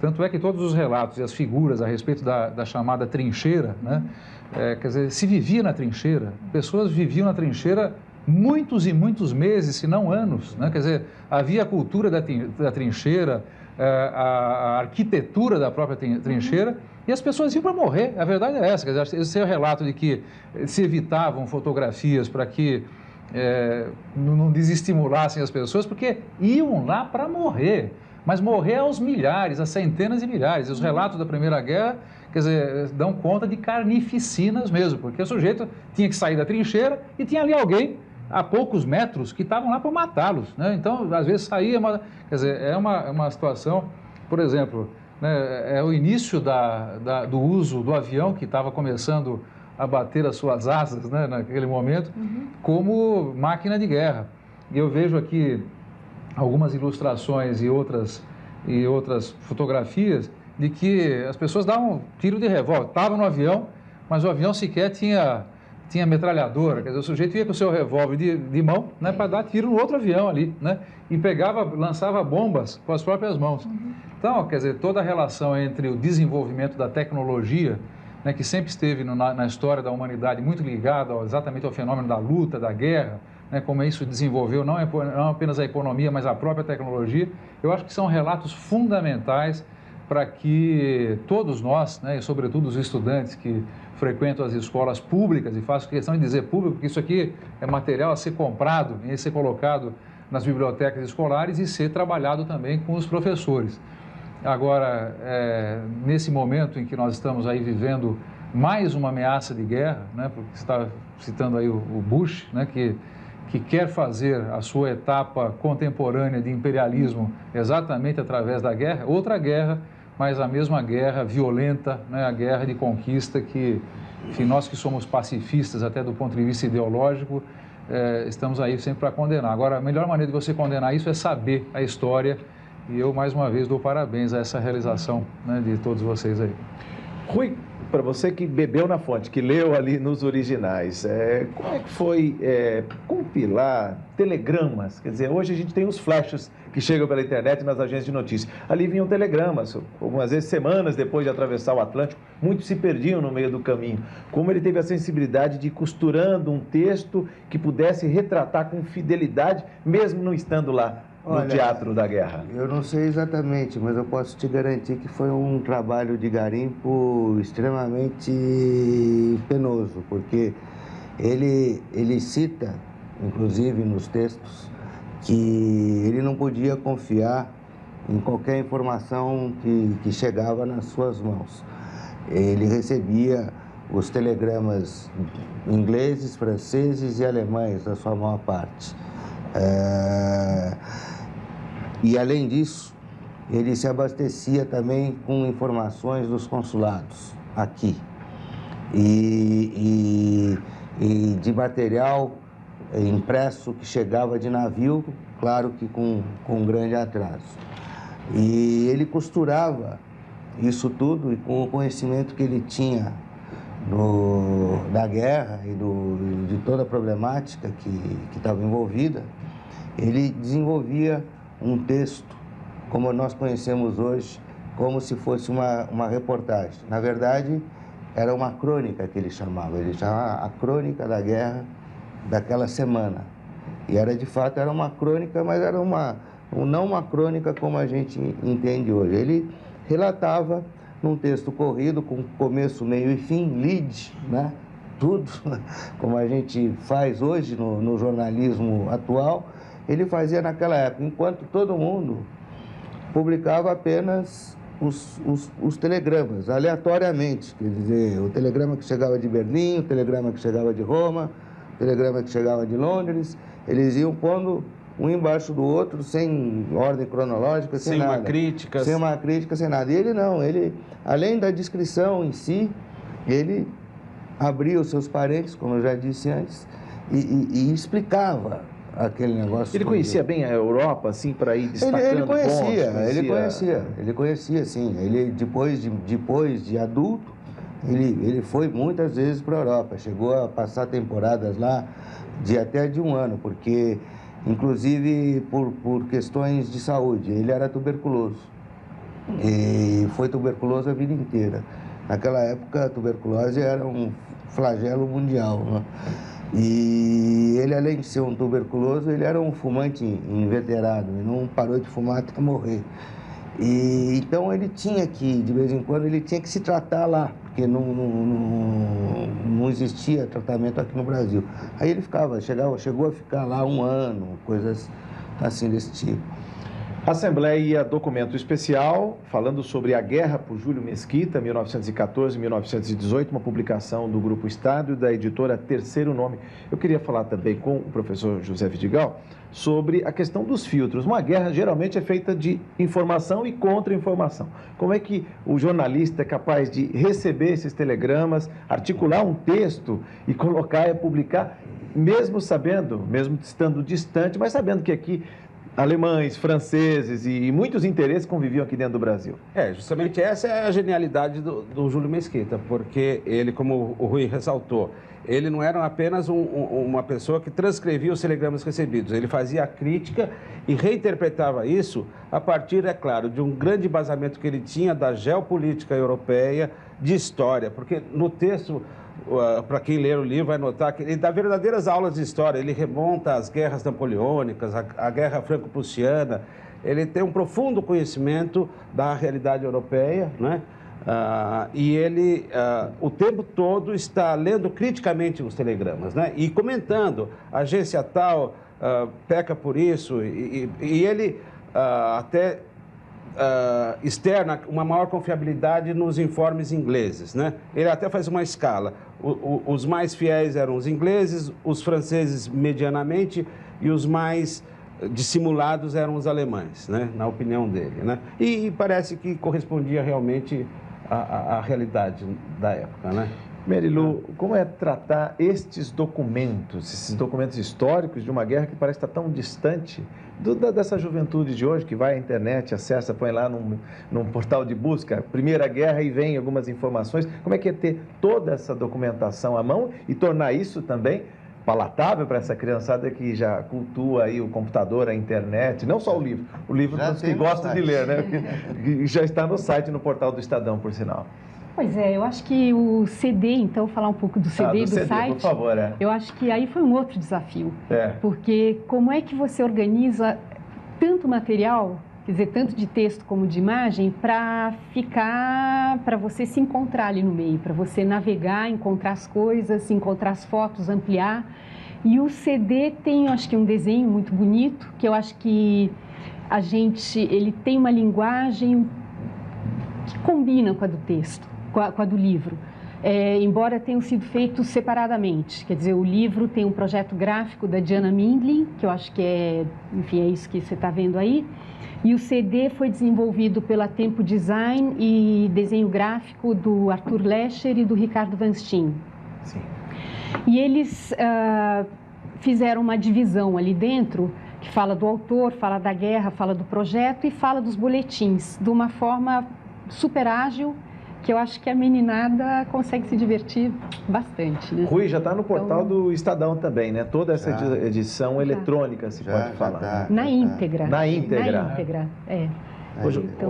Tanto é que todos os relatos e as figuras a respeito da chamada trincheira, né, quer dizer, se vivia na trincheira, pessoas viviam na trincheira muitos e muitos meses, se não anos, né? Quer dizer, havia a cultura da trincheira, a arquitetura da própria trincheira, e as pessoas iam para morrer. A verdade é essa. Quer dizer, esse é o relato de que se evitavam fotografias para que não desestimulassem as pessoas, porque iam lá para morrer. Mas morrer aos milhares, a centenas de milhares. E os relatos da Primeira Guerra, quer dizer, dão conta de carnificinas mesmo, porque o sujeito tinha que sair da trincheira e tinha ali alguém a poucos metros que estavam lá para matá-los, né? Então, às vezes saía, quer dizer, é uma situação, por exemplo, né, é o início do uso do avião que estava começando a bater as suas asas, né, naquele momento, como máquina de guerra. E eu vejo aqui algumas ilustrações e outras fotografias de que as pessoas davam tiro de revólver, estavam no avião, mas o avião sequer tinha metralhadora, quer dizer, o sujeito ia com o seu revólver de mão, né, para dar tiro no outro avião ali, né, e lançava bombas com as próprias mãos. Então, quer dizer, toda a relação entre o desenvolvimento da tecnologia, né, que sempre esteve na história da humanidade muito ligada exatamente ao fenômeno da luta, da guerra, né, como isso desenvolveu não apenas a economia, mas a própria tecnologia, eu acho que são relatos fundamentais para que todos nós, né, e sobretudo os estudantes que frequentam as escolas públicas, e faço questão de dizer público, porque isso aqui é material a ser comprado e a ser colocado nas bibliotecas escolares e ser trabalhado também com os professores. Agora, nesse momento em que nós estamos aí vivendo mais uma ameaça de guerra, né, porque você está citando aí o Bush, né, que quer fazer a sua etapa contemporânea de imperialismo exatamente através da guerra, outra guerra, mas a mesma guerra violenta, né, a guerra de conquista que, enfim, nós que somos pacifistas até do ponto de vista ideológico, estamos aí sempre para condenar. Agora, a melhor maneira de você condenar isso é saber a história, e eu, mais uma vez, dou parabéns a essa realização, né, de todos vocês aí. Rui, para você que bebeu na fonte, que leu ali nos originais, como é que foi compilar telegramas? Quer dizer, hoje a gente tem os flashes que chegam pela internet nas agências de notícias. Ali vinham telegramas, algumas vezes semanas depois de atravessar o Atlântico, muitos se perdiam no meio do caminho. Como ele teve a sensibilidade de ir costurando um texto que pudesse retratar com fidelidade, mesmo não estando lá no teatro da guerra? Eu não sei exatamente, mas eu posso te garantir que foi um trabalho de garimpo extremamente penoso, porque ele cita, inclusive nos textos, que ele não podia confiar em qualquer informação que chegava nas suas mãos. Ele recebia os telegramas ingleses, franceses e alemães, a sua maior parte. E, além disso, ele se abastecia também com informações dos consulados aqui. E de material impresso que chegava de navio, claro que com grande atraso. E ele costurava isso tudo, e com o conhecimento que ele tinha da guerra e de toda a problemática que estava envolvida, ele desenvolvia um texto, como nós conhecemos hoje, como se fosse uma reportagem. Na verdade, era uma crônica que ele chamava a crônica da guerra daquela semana. E de fato, era uma crônica, mas era não uma crônica como a gente entende hoje. Ele relatava num texto corrido, com começo, meio e fim, lead, né? Tudo, como a gente faz hoje no jornalismo atual, ele fazia naquela época, enquanto todo mundo publicava apenas os telegramas, aleatoriamente. Quer dizer, o telegrama que chegava de Berlim, o telegrama que chegava de Roma, o telegrama que chegava de Londres, eles iam pondo um embaixo do outro, sem ordem cronológica, sem nada. Sem uma crítica, sem nada. E ele não, além da descrição em si, ele abria os seus parênteses, como eu já disse antes, e explicava aquele negócio. Ele conhecia bem a Europa, assim, para ir destacando ele conhecia, sim. Ele, depois de adulto, ele foi muitas vezes para a Europa, chegou a passar temporadas lá até de um ano, porque, inclusive, por questões de saúde, ele era tuberculoso. E foi tuberculoso a vida inteira. Naquela época, a tuberculose era um flagelo mundial, né? E ele, além de ser um tuberculoso, ele era um fumante inveterado, ele não parou de fumar até morrer. E então ele tinha que, de vez em quando, ele tinha que se tratar lá, porque não existia tratamento aqui no Brasil. Aí ele chegou a ficar lá um ano, coisas assim desse tipo. Assembleia Documento Especial, falando sobre a Guerra por Júlio Mesquita, 1914-1918, uma publicação do Grupo Estado e da editora Terceiro Nome. Eu queria falar também com o professor José Vidigal sobre a questão dos filtros. Uma guerra geralmente é feita de informação e contra-informação. Como é que o jornalista é capaz de receber esses telegramas, articular um texto e colocar e publicar, mesmo sabendo, mesmo estando distante, mas sabendo que aqui alemães, franceses e muitos interesses conviviam aqui dentro do Brasil? Justamente essa é a genialidade do Júlio Mesquita, porque ele, como o Rui ressaltou, ele não era apenas uma pessoa que transcrevia os telegramas recebidos, ele fazia a crítica e reinterpretava isso a partir, é claro, de um grande embasamento que ele tinha da geopolítica europeia, de história, porque no texto, para quem ler o livro vai notar que ele dá verdadeiras aulas de história, ele remonta às guerras napoleônicas, a guerra franco-prussiana, ele tem um profundo conhecimento da realidade europeia, né? E ele, o tempo todo, está lendo criticamente os telegramas, né? E comentando, a agência tal peca por isso, e ele até externa uma maior confiabilidade nos informes ingleses, né? Ele até faz uma escala. Os mais fiéis eram os ingleses, os franceses medianamente e os mais dissimulados eram os alemães, né? Na opinião dele, né? E parece que correspondia realmente à realidade da época, né? Merilu, como é tratar esses documentos históricos de uma guerra que parece estar tão distante dessa juventude de hoje, que vai à internet, acessa, põe lá num portal de busca, Primeira Guerra, e vem algumas informações. Como é que é ter toda essa documentação à mão e tornar isso também palatável para essa criançada que já cultua aí o computador, a internet, não só o livro para os que gostam de ler, né? Que já está no site, no portal do Estadão, por sinal. Pois é, eu acho que o CD, então, falar um pouco do CD e do CD, site, por favor, eu acho que aí foi um outro desafio, porque como é que você organiza tanto material, quer dizer, tanto de texto como de imagem, para você se encontrar ali no meio, para você navegar, encontrar as coisas, encontrar as fotos, ampliar. E o CD tem, eu acho que um desenho muito bonito, que eu acho que ele tem uma linguagem que combina com a do texto, com a do livro. embora tenham sido feitos separadamente. Quer dizer, o livro tem um projeto gráfico da Diana Mindlin, que eu acho que é isso que você está vendo aí, e o CD foi desenvolvido pela Tempo Design e desenho gráfico do Arthur Lescher e do Ricardo Van Steen. Sim. E eles fizeram uma divisão ali dentro, que fala do autor, fala da guerra, fala do projeto e fala dos boletins, de uma forma super ágil, que eu acho que a meninada consegue se divertir bastante, né? Rui, já está no portal do Estadão também, né? Toda essa edição eletrônica, se pode falar. Na íntegra. Na íntegra. Na íntegra, é.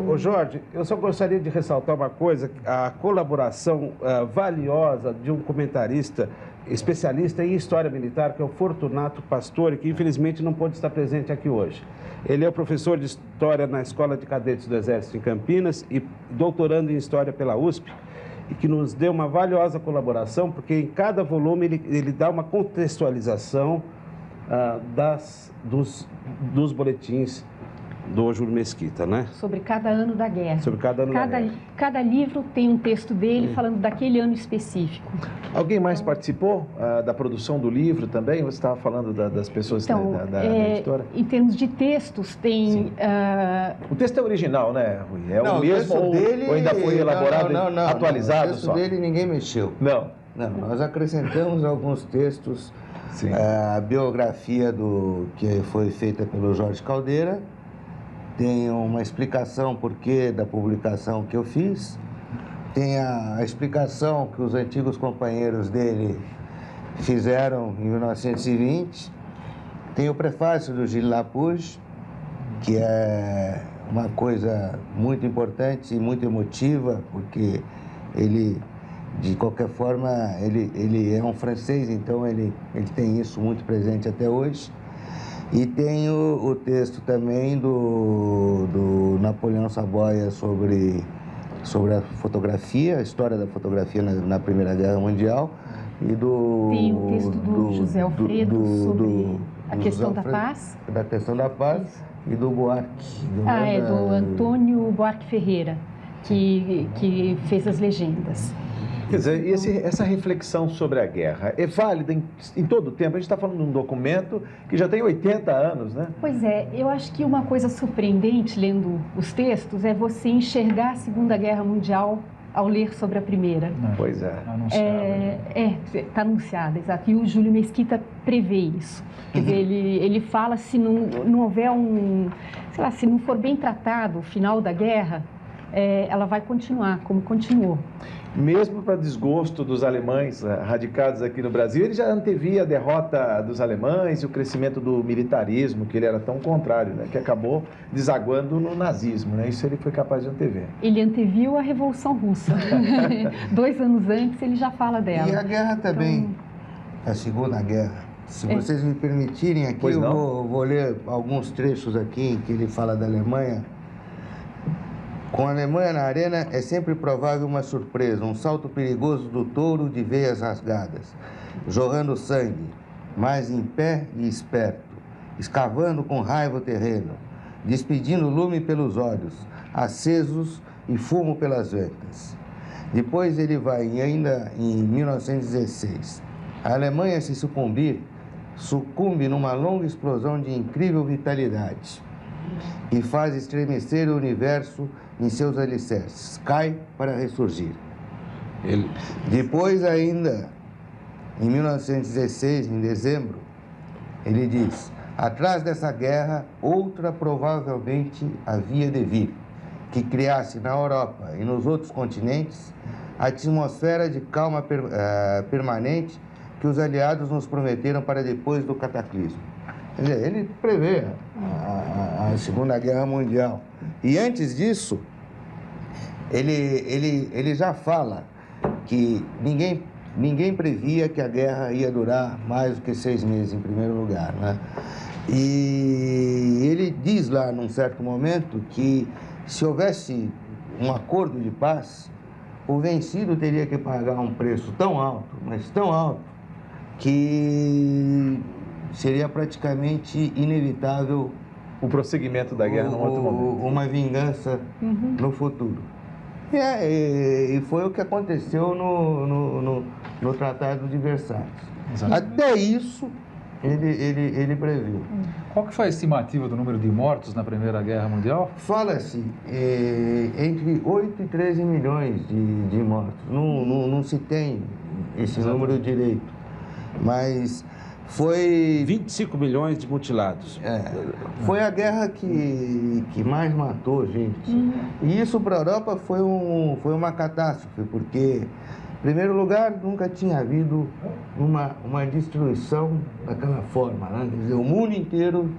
Ô Jorge, eu só gostaria de ressaltar uma coisa, a colaboração valiosa de um comentarista especialista em história militar, que é o Fortunato Pastore, que infelizmente não pôde estar presente aqui hoje. Ele é professor de História na Escola de Cadetes do Exército em Campinas e doutorando em História pela USP, e que nos deu uma valiosa colaboração, porque em cada volume ele dá uma contextualização dos boletins do Júlio Mesquita, né? Sobre cada ano da guerra. Sobre cada ano da guerra. Cada livro tem um texto dele falando daquele ano específico. Alguém mais participou da produção do livro também? Você estava falando das pessoas da editora? Em termos de textos, tem... O texto é original, né, Rui? É não, o mesmo ou ainda foi elaborado e atualizado? O texto dele ninguém mexeu. Não, nós acrescentamos alguns textos. Sim. A biografia que foi feita pelo Jorge Caldeira, tem uma explicação porquê da publicação que eu fiz, tem a explicação que os antigos companheiros dele fizeram em 1920, tem o prefácio do Gilles Lapouge, que é uma coisa muito importante e muito emotiva, porque ele, de qualquer forma, ele é um francês, então ele tem isso muito presente até hoje. E tem o texto também do Napoleão Saboia sobre a fotografia, a história da fotografia na Primeira Guerra Mundial. E tem o texto do José Alfredo sobre a questão da paz. Da questão da paz. Isso. E do Buarque. Do Antônio Buarque Ferreira, que fez as legendas. Quer dizer, essa reflexão sobre a guerra é válida em todo o tempo? A gente está falando de um documento que já tem 80 anos, né? Pois é, eu acho que uma coisa surpreendente lendo os textos é você enxergar a Segunda Guerra Mundial ao ler sobre a Primeira. Pois é. Está anunciada, exato. E o Júlio Mesquita prevê isso. Quer dizer, ele fala, se não houver se não for bem tratado o final da guerra, ela vai continuar como continuou. Mesmo para desgosto dos alemães radicados aqui no Brasil, ele já antevia a derrota dos alemães e o crescimento do militarismo, que ele era tão contrário, né? Que acabou desaguando no nazismo, né? Isso ele foi capaz de antever. Ele anteviu a Revolução Russa. 2 anos antes ele já fala dela. E a guerra também, a Segunda Guerra. Se vocês me permitirem aqui, eu vou ler alguns trechos aqui em que ele fala da Alemanha. Com a Alemanha na arena é sempre provável uma surpresa, um salto perigoso do touro de veias rasgadas, jorrando sangue, mas em pé e esperto, escavando com raiva o terreno, despedindo lume pelos olhos, acesos e fumo pelas ventas. Depois ele vai, ainda em 1916, a Alemanha se sucumbe numa longa explosão de incrível vitalidade e faz estremecer o universo em seus alicerces, cai para ressurgir. Depois ainda, em 1916, em dezembro, ele diz: atrás dessa guerra, outra provavelmente havia de vir, que criasse na Europa e nos outros continentes a atmosfera de calma permanente que os aliados nos prometeram para depois do cataclismo. Quer dizer, ele prevê a Segunda Guerra Mundial. E antes disso, ele já fala que ninguém previa que a guerra ia durar mais do que 6 meses, em primeiro lugar, né? E ele diz lá, num certo momento, que se houvesse um acordo de paz, o vencido teria que pagar um preço tão alto, mas tão alto, que seria praticamente inevitável o prosseguimento da guerra num outro momento. Uma vingança no futuro. E foi o que aconteceu no Tratado de Versalhes. Até isso ele previu. Qual que foi a estimativa do número de mortos na Primeira Guerra Mundial? Fala-se entre 8 e 13 milhões de mortos. Não se tem esse número direito, mas foi... 25 milhões de mutilados. Foi a guerra que mais matou gente. E isso para a Europa foi uma catástrofe, porque, em primeiro lugar, nunca tinha havido uma destruição daquela forma, né? Quer dizer, o mundo inteiro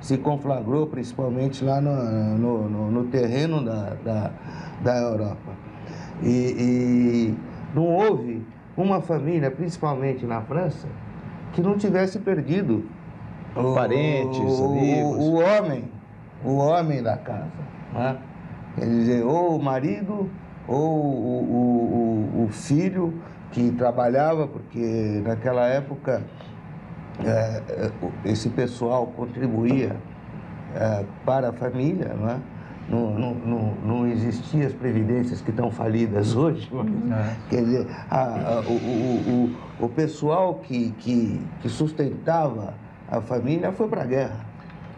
se conflagrou, principalmente lá no terreno da Europa. E não houve uma família, principalmente na França, que não tivesse perdido parentes, amigos, o homem da casa, né? Quer dizer, ou o marido ou o filho que trabalhava, porque naquela época esse pessoal contribuía para a família, não é? Não existiam as previdências que estão falidas hoje. Quer dizer, o pessoal que sustentava a família foi para a guerra.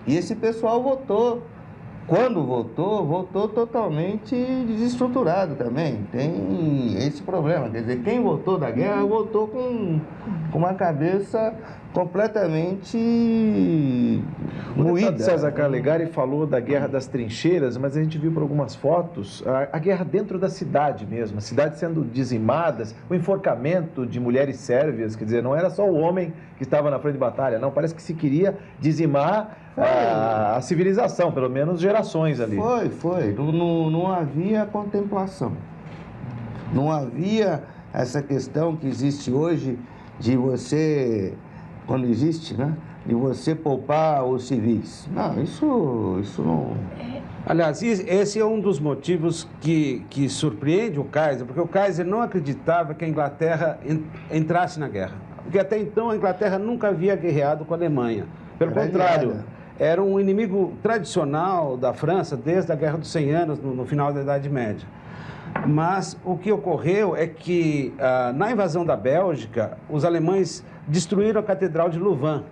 E esse pessoal votou. Quando votou totalmente desestruturado também. Tem esse problema. Quer dizer, quem votou da guerra votou com uma cabeça completamente moída. O deputado César Calegari falou da Guerra das Trincheiras, mas a gente viu por algumas fotos a guerra dentro da cidade mesmo, a cidade sendo dizimadas, o enforcamento de mulheres sérvias, quer dizer, não era só o homem que estava na frente de batalha, não, parece que se queria dizimar a civilização, pelo menos gerações ali. Foi. Não havia contemplação. Não havia essa questão que existe hoje de você, quando existe, né? De você poupar os civis. Não, isso não... Aliás, esse é um dos motivos que surpreende o Kaiser, porque o Kaiser não acreditava que a Inglaterra entrasse na guerra. Porque até então a Inglaterra nunca havia guerreado com a Alemanha. Pelo contrário, era um inimigo tradicional da França desde a Guerra dos 100 Anos, no final da Idade Média. Mas o que ocorreu é que, na invasão da Bélgica, os alemães destruíram a Catedral de Louvain.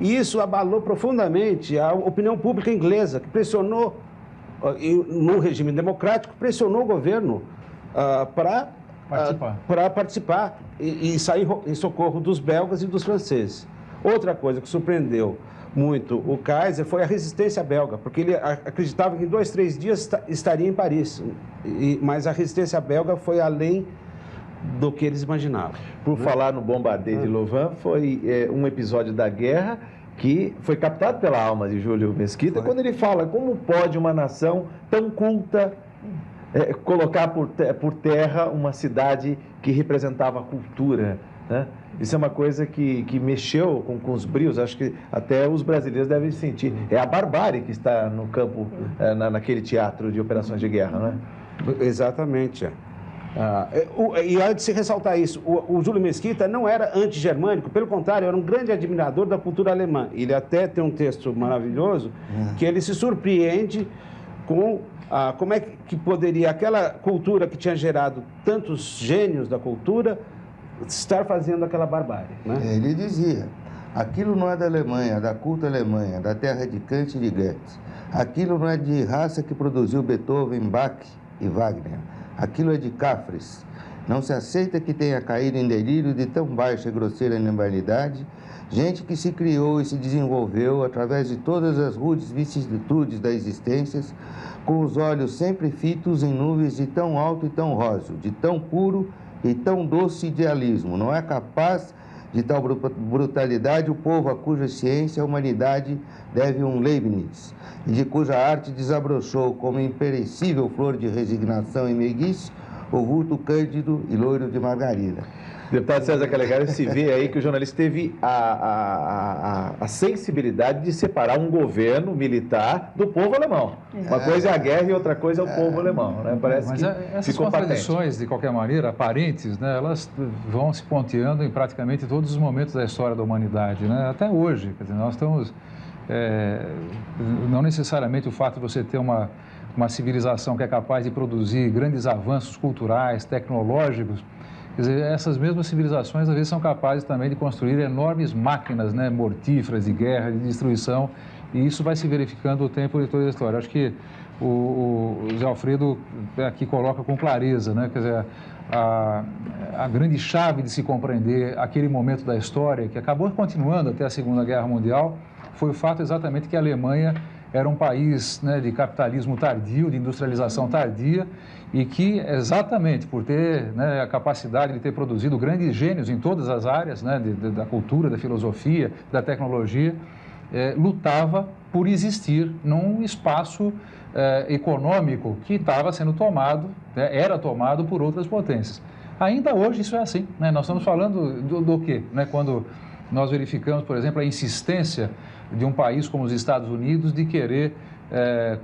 E isso abalou profundamente a opinião pública inglesa, que pressionou, no regime democrático, pressionou o governo para participar e sair em socorro dos belgas e dos franceses. Outra coisa que surpreendeu muito o Kaiser foi a resistência belga, porque ele acreditava que em 2, 3 dias estaria em Paris, mas a resistência belga foi além do que eles imaginavam. Por falar no bombardeio de Louvain, foi um episódio da guerra que foi captado pela alma de Júlio Mesquita, quando ele fala como pode uma nação tão culta colocar por terra uma cidade que representava a cultura, né? Isso é uma coisa que mexeu com os brios, acho que até os brasileiros devem sentir. É a barbárie que está no campo, naquele teatro de operações de guerra, né? Exatamente. E há de se ressaltar isso, o Júlio Mesquita não era anti-germânico, pelo contrário, era um grande admirador da cultura alemã. Ele até tem um texto maravilhoso que ele se surpreende com como é que poderia aquela cultura que tinha gerado tantos gênios da cultura estar fazendo aquela barbárie, né? Ele dizia, aquilo não é da Alemanha, da culta Alemanha, da terra de Kant e de Goethe. Aquilo não é de raça que produziu Beethoven, Bach e Wagner. Aquilo é de Cáceres. Não se aceita que tenha caído em delírio de tão baixa e grosseira animalidade, gente que se criou e se desenvolveu através de todas as rudes vicissitudes da existência, com os olhos sempre fitos em nuvens de tão alto e tão róseo, de tão puro e tão doce idealismo. Não é capaz de tal brutalidade o povo a cuja ciência a humanidade deve um Leibniz, e de cuja arte desabrochou como imperecível flor de resignação e meiguice o vulto cândido e loiro de margarida. Deputado César Calegari, se vê aí que o jornalista teve a sensibilidade de separar um governo militar do povo alemão. Uma coisa é a guerra e outra coisa é o povo alemão, né? Parece mas que essas ficou contradições, patente. de qualquer maneira, aparentes, né, elas vão se ponteando em praticamente todos os momentos da história da humanidade, né? Até hoje. Quer dizer, nós estamos... não necessariamente o fato de você ter uma uma civilização que é capaz de produzir grandes avanços culturais, tecnológicos, quer dizer, essas mesmas civilizações às vezes são capazes também de construir enormes máquinas, né, mortíferas de guerra, de destruição, e isso vai se verificando o tempo de toda a história. Acho que o Zé Alfredo aqui coloca com clareza, né, quer dizer, a grande chave de se compreender aquele momento da história, que acabou continuando até a Segunda Guerra Mundial, foi o fato exatamente que a Alemanha era um país, né, de capitalismo tardio, de industrialização tardia, e que exatamente por ter, né, a capacidade de ter produzido grandes gênios em todas as áreas, né, da cultura, da filosofia, da tecnologia, lutava por existir num espaço econômico que estava sendo tomado, né, era tomado por outras potências. Ainda hoje isso é assim, né? Nós estamos falando do quê? Né? Quando nós verificamos, por exemplo, a insistência de um país como os Estados Unidos de querer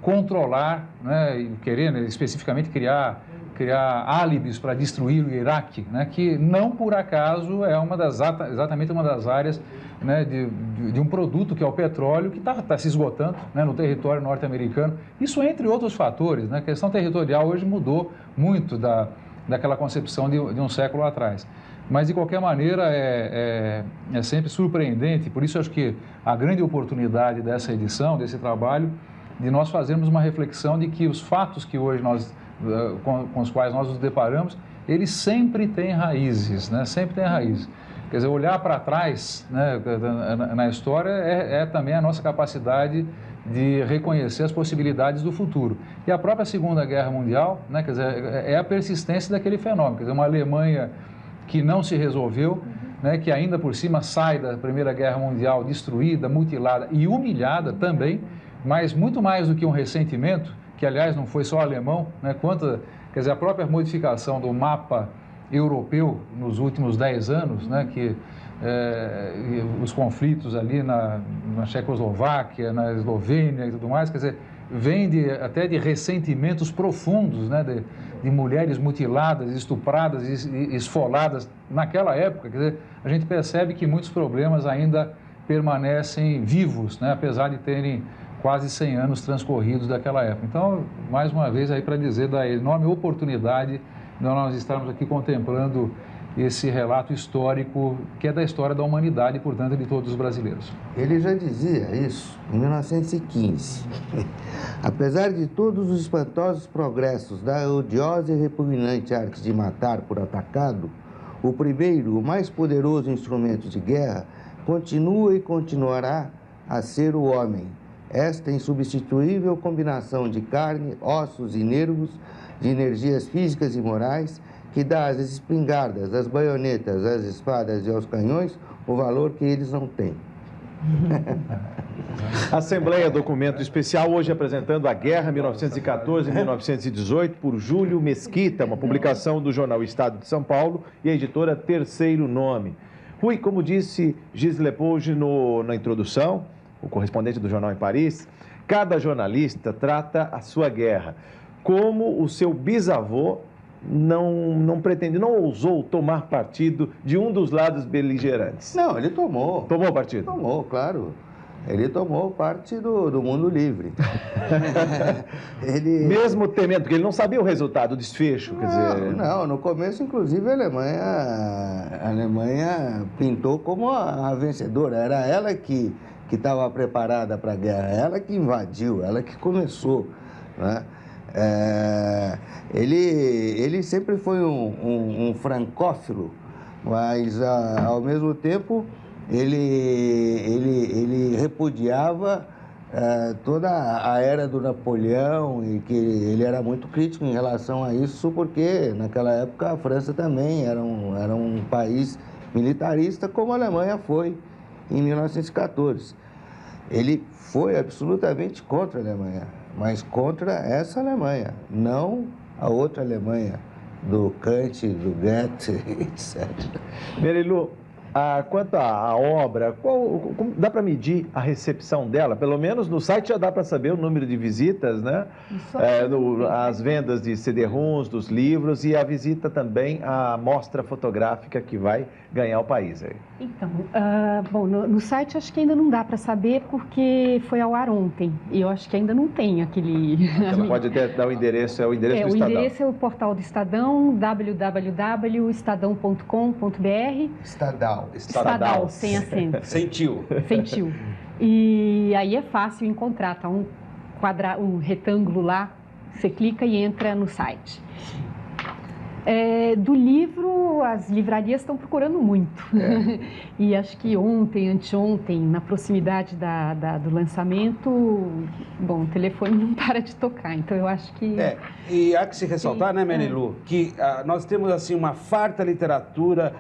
controlar, né, e querer, né, especificamente criar álibis para destruir o Iraque, né, que não por acaso é exatamente uma das áreas, né, de um produto que é o petróleo, que está se esgotando, né, no território norte-americano. Isso entre outros fatores, né? A questão territorial hoje mudou muito daquela concepção de um século atrás. Mas, de qualquer maneira, é sempre surpreendente, por isso acho que a grande oportunidade dessa edição, desse trabalho, de nós fazermos uma reflexão de que os fatos que hoje com os quais nós nos deparamos, eles sempre têm raízes, né? Sempre têm raízes. Quer dizer, olhar para trás, né, na história é também a nossa capacidade de reconhecer as possibilidades do futuro. E a própria Segunda Guerra Mundial, né, quer dizer, é a persistência daquele fenômeno. Quer dizer, uma Alemanha que não se resolveu, né, que ainda por cima sai da Primeira Guerra Mundial destruída, mutilada e humilhada também, mas muito mais do que um ressentimento, que aliás não foi só alemão, né, quer dizer, a própria modificação do mapa europeu nos últimos 10 anos, né, que os conflitos ali na Tchecoslováquia, na Eslovênia e tudo mais, quer dizer, vem até de ressentimentos profundos, né, de mulheres mutiladas, estupradas e esfoladas naquela época. Quer dizer, a gente percebe que muitos problemas ainda permanecem vivos, né, apesar de terem quase 100 anos transcorridos daquela época. Então, mais uma vez, aí para dizer da enorme oportunidade de nós estarmos aqui contemplando esse relato histórico que é da história da humanidade e, portanto, de todos os brasileiros. Ele já dizia isso em 1915. Apesar de todos os espantosos progressos da odiosa e repugnante arte de matar por atacado, o primeiro, o mais poderoso instrumento de guerra, continua e continuará a ser o homem. Esta insubstituível combinação de carne, ossos e nervos, de energias físicas e morais, que dá às espingardas, às baionetas, às espadas e aos canhões o valor que eles não têm. Assembleia Documento Especial, hoje apresentando A Guerra 1914-1918, por Júlio Mesquita, uma publicação do jornal Estado de São Paulo e a editora Terceiro Nome. Rui, como disse Gilles Lepouge na introdução, o correspondente do jornal em Paris, cada jornalista trata a sua guerra. Como o seu bisavô não ousou tomar partido de um dos lados beligerantes. Não, ele tomou. Tomou partido? Tomou, claro. Ele tomou parte do mundo livre. Mesmo temendo, porque ele não sabia o resultado, o desfecho, quer dizer... Não, no começo, inclusive, a Alemanha pintou como a vencedora. Era ela que estava preparada para a guerra, ela que invadiu, ela que começou, né? Ele sempre foi um francófilo, mas ao mesmo tempo ele repudiava toda a era do Napoleão e que ele era muito crítico em relação a isso, porque naquela época a França também era um país militarista, como a Alemanha foi em 1914. Ele foi absolutamente contra a Alemanha, mas contra essa Alemanha, não a outra Alemanha, do Kant, do Goethe, etc. Merilu, Quanto à obra, dá para medir a recepção dela? Pelo menos no site já dá para saber o número de visitas, né? As vendas de CD-ROMs, dos livros e a visita também à mostra fotográfica que vai ganhar o país. Aí. Então, bom, no site acho que ainda não dá para saber porque foi ao ar ontem e eu acho que ainda não tem aquele... Você pode até dar o endereço, do Estadão. O endereço é o portal do Estadão, www.estadão.com.br. Estadão, sem acento. Sentiu. E aí é fácil encontrar, tá um retângulo lá, você clica e entra no site. Do livro, as livrarias estão procurando muito. E acho que ontem, anteontem, na proximidade do lançamento, bom, o telefone não para de tocar, então eu acho que... E há que se ressaltar, né, Menilu, que nós temos assim uma farta literatura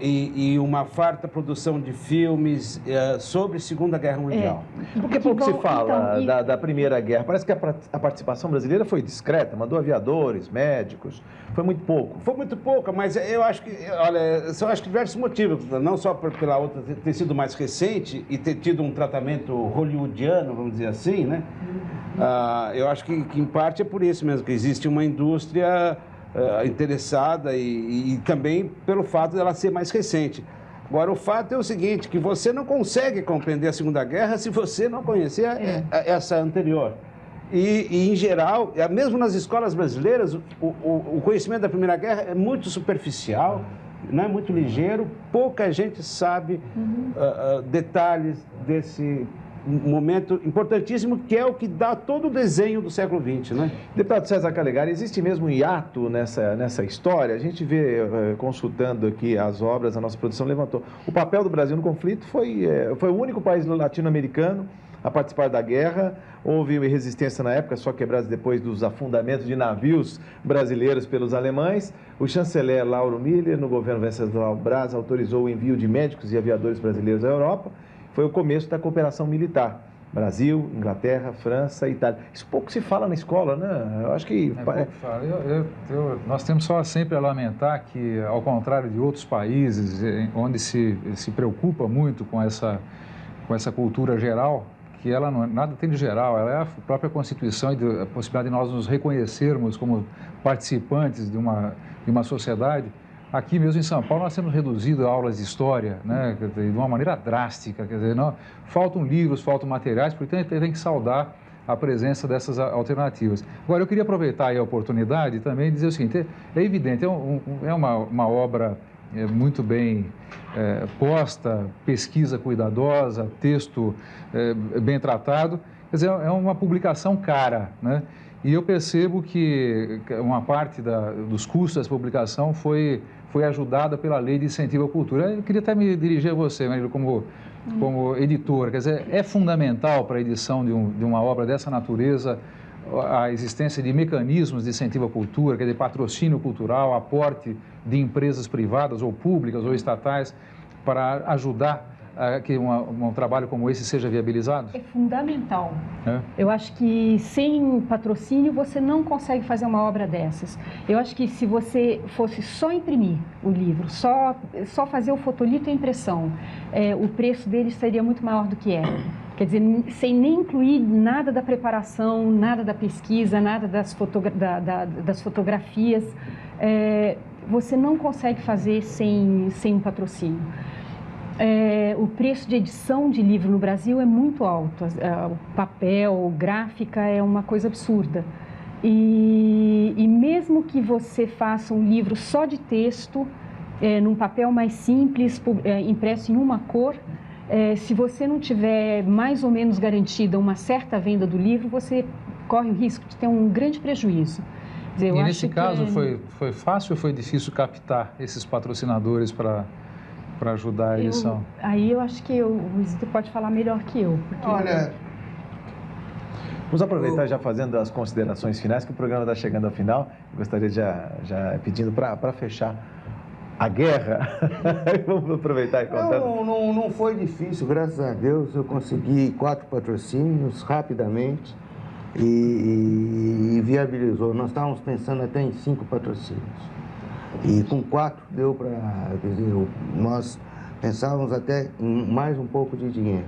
e uma farta produção de filmes sobre Segunda Guerra Mundial. Porque pouco se fala da Primeira Guerra. Parece que a participação brasileira foi discreta, mandou aviadores, médicos, foi muito pouco. Foi muito pouco, mas eu acho que, olha, são acho que diversos motivos, não só pela outra ter sido mais recente e ter tido um tratamento hollywoodiano, vamos dizer assim, né? Eu acho que em parte é por isso mesmo, que existe uma indústria interessada e também pelo fato dela ser mais recente. Agora, o fato é o seguinte, que você não consegue compreender a Segunda Guerra se você não conhecer essa anterior. E, em geral, mesmo nas escolas brasileiras, o conhecimento da Primeira Guerra é muito superficial, não é muito ligeiro, pouca gente sabe detalhes desse momento importantíssimo, que é o que dá todo o desenho do século XX, né? Deputado César Calegari, existe mesmo um hiato nessa história? A gente vê, consultando aqui as obras, a nossa produção levantou. O papel do Brasil no conflito foi o único país latino-americano a participar da guerra. Houve resistência na época, só quebrados depois dos afundamentos de navios brasileiros pelos alemães. O chanceler Lauro Miller, no governo Venceslau Braz, autorizou o envio de médicos e aviadores brasileiros à Europa. Foi o começo da cooperação militar. Brasil, Inglaterra, França, Itália. Isso pouco se fala na escola, né? Eu acho que... Nós temos só sempre a lamentar que, ao contrário de outros países, onde se preocupa muito com essa cultura geral, que ela nada tem de geral, ela é a própria Constituição e a possibilidade de nós nos reconhecermos como participantes de uma sociedade. Aqui mesmo em São Paulo nós temos reduzido aulas de história, né, de uma maneira drástica, quer dizer, faltam livros, faltam materiais, portanto tem que saudar a presença dessas alternativas. Agora eu queria aproveitar aí a oportunidade e também dizer o seguinte, é evidente, é uma obra muito bem posta, pesquisa cuidadosa, texto bem tratado, quer dizer, é uma publicação cara, né? E eu percebo que uma parte dos custos dessa publicação foi ajudada pela Lei de Incentivo à Cultura. Eu queria até me dirigir a você, Marília, como editora. Quer dizer, é fundamental para a edição de uma obra dessa natureza a existência de mecanismos de incentivo à cultura, quer dizer, patrocínio cultural, aporte de empresas privadas ou públicas ou estatais para ajudar a que um trabalho como esse seja viabilizado? É fundamental. Eu acho que sem patrocínio você não consegue fazer uma obra dessas. Eu acho que se você fosse só imprimir o livro, só fazer o fotolito e a impressão, o preço dele seria muito maior do que é. Quer dizer, sem nem incluir nada da preparação, nada da pesquisa, nada das fotografias, você não consegue fazer sem um patrocínio. O preço de edição de livro no Brasil é muito alto. O papel, gráfica é uma coisa absurda. E mesmo que você faça um livro só de texto, num papel mais simples, impresso em uma cor, se você não tiver mais ou menos garantida uma certa venda do livro, você corre o risco de ter um grande prejuízo. E nesse caso, foi fácil ou foi difícil captar esses patrocinadores para ajudar a edição? Aí eu acho que o Isidro pode falar melhor que eu. Olha, vamos aproveitar já fazendo as considerações finais, que o programa está chegando ao final. Eu gostaria já pedindo para fechar a guerra. Vamos aproveitar e contar. Não foi difícil, graças a Deus. Eu consegui 4 patrocínios rapidamente e viabilizou. Nós estávamos pensando até em 5 patrocínios. E com 4 deu para, quer dizer, nós Pensávamos até em mais um pouco de dinheiro,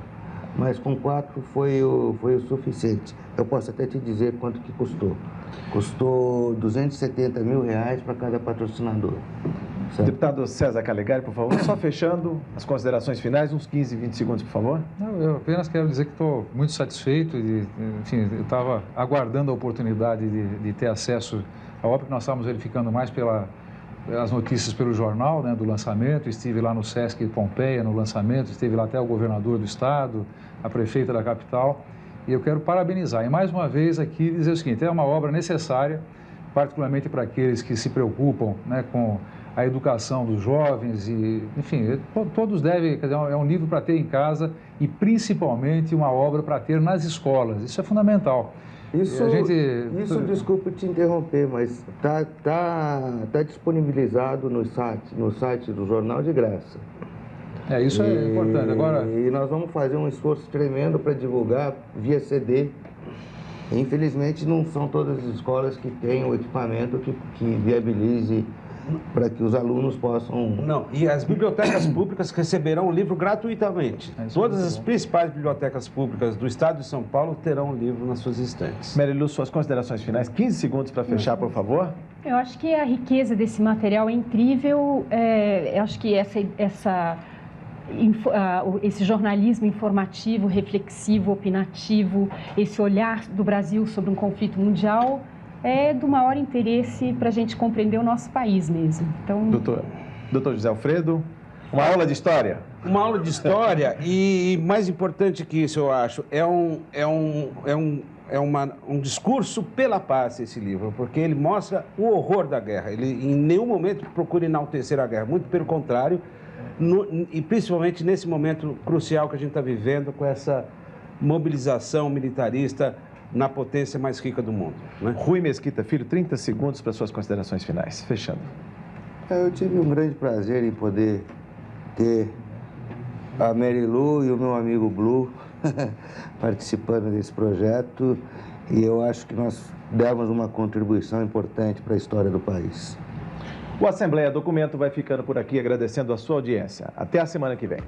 mas com 4 foi o suficiente. Eu posso até te dizer quanto que custou. Custou R$270 mil para cada patrocinador. Certo? Deputado César Calegari, por favor, só fechando as considerações finais, uns 15, 20 segundos, por favor. Não, eu apenas quero dizer que estou muito satisfeito. Enfim, eu estava aguardando a oportunidade de ter acesso. É óbvio que nós estávamos verificando mais as notícias pelo jornal, né, do lançamento. Estive lá no Sesc Pompeia, no lançamento. Esteve lá até o governador do estado, a prefeita da capital. E eu quero parabenizar. E mais uma vez aqui dizer o seguinte, é uma obra necessária, particularmente para aqueles que se preocupam, né, com a educação dos jovens e, enfim, todos devem, quer dizer, é um livro para ter em casa e principalmente uma obra para ter nas escolas. Isso é fundamental. Isso, desculpe te interromper, mas tá disponibilizado no site do jornal de graça. Isso é importante. Agora... E nós vamos fazer um esforço tremendo para divulgar via CD. Infelizmente, não são todas as escolas que têm o equipamento que viabilize para que os alunos possam... Não, e as bibliotecas públicas receberão o livro gratuitamente. Todas as principais bibliotecas públicas do estado de São Paulo terão o livro nas suas estantes. Marilu, suas considerações finais, 15 segundos para fechar, por favor. Eu acho que a riqueza desse material é incrível. Eu acho que esse jornalismo informativo, reflexivo, opinativo, esse olhar do Brasil sobre um conflito mundial é do maior interesse para a gente compreender o nosso país mesmo. Então, Doutor José Alfredo, uma aula de história. Uma aula de história e, mais importante que isso, eu acho, é um discurso pela paz, esse livro, porque ele mostra o horror da guerra. Ele em nenhum momento procura enaltecer a guerra, muito pelo contrário, e principalmente nesse momento crucial que a gente está vivendo com essa mobilização militarista na potência mais rica do mundo, né? Rui Mesquita Filho, 30 segundos para suas considerações finais. Fechando. Eu tive um grande prazer em poder ter a Marilu e o meu amigo Blue participando desse projeto e eu acho que nós demos uma contribuição importante para a história do país. O Assembleia Documento vai ficando por aqui agradecendo a sua audiência. Até a semana que vem.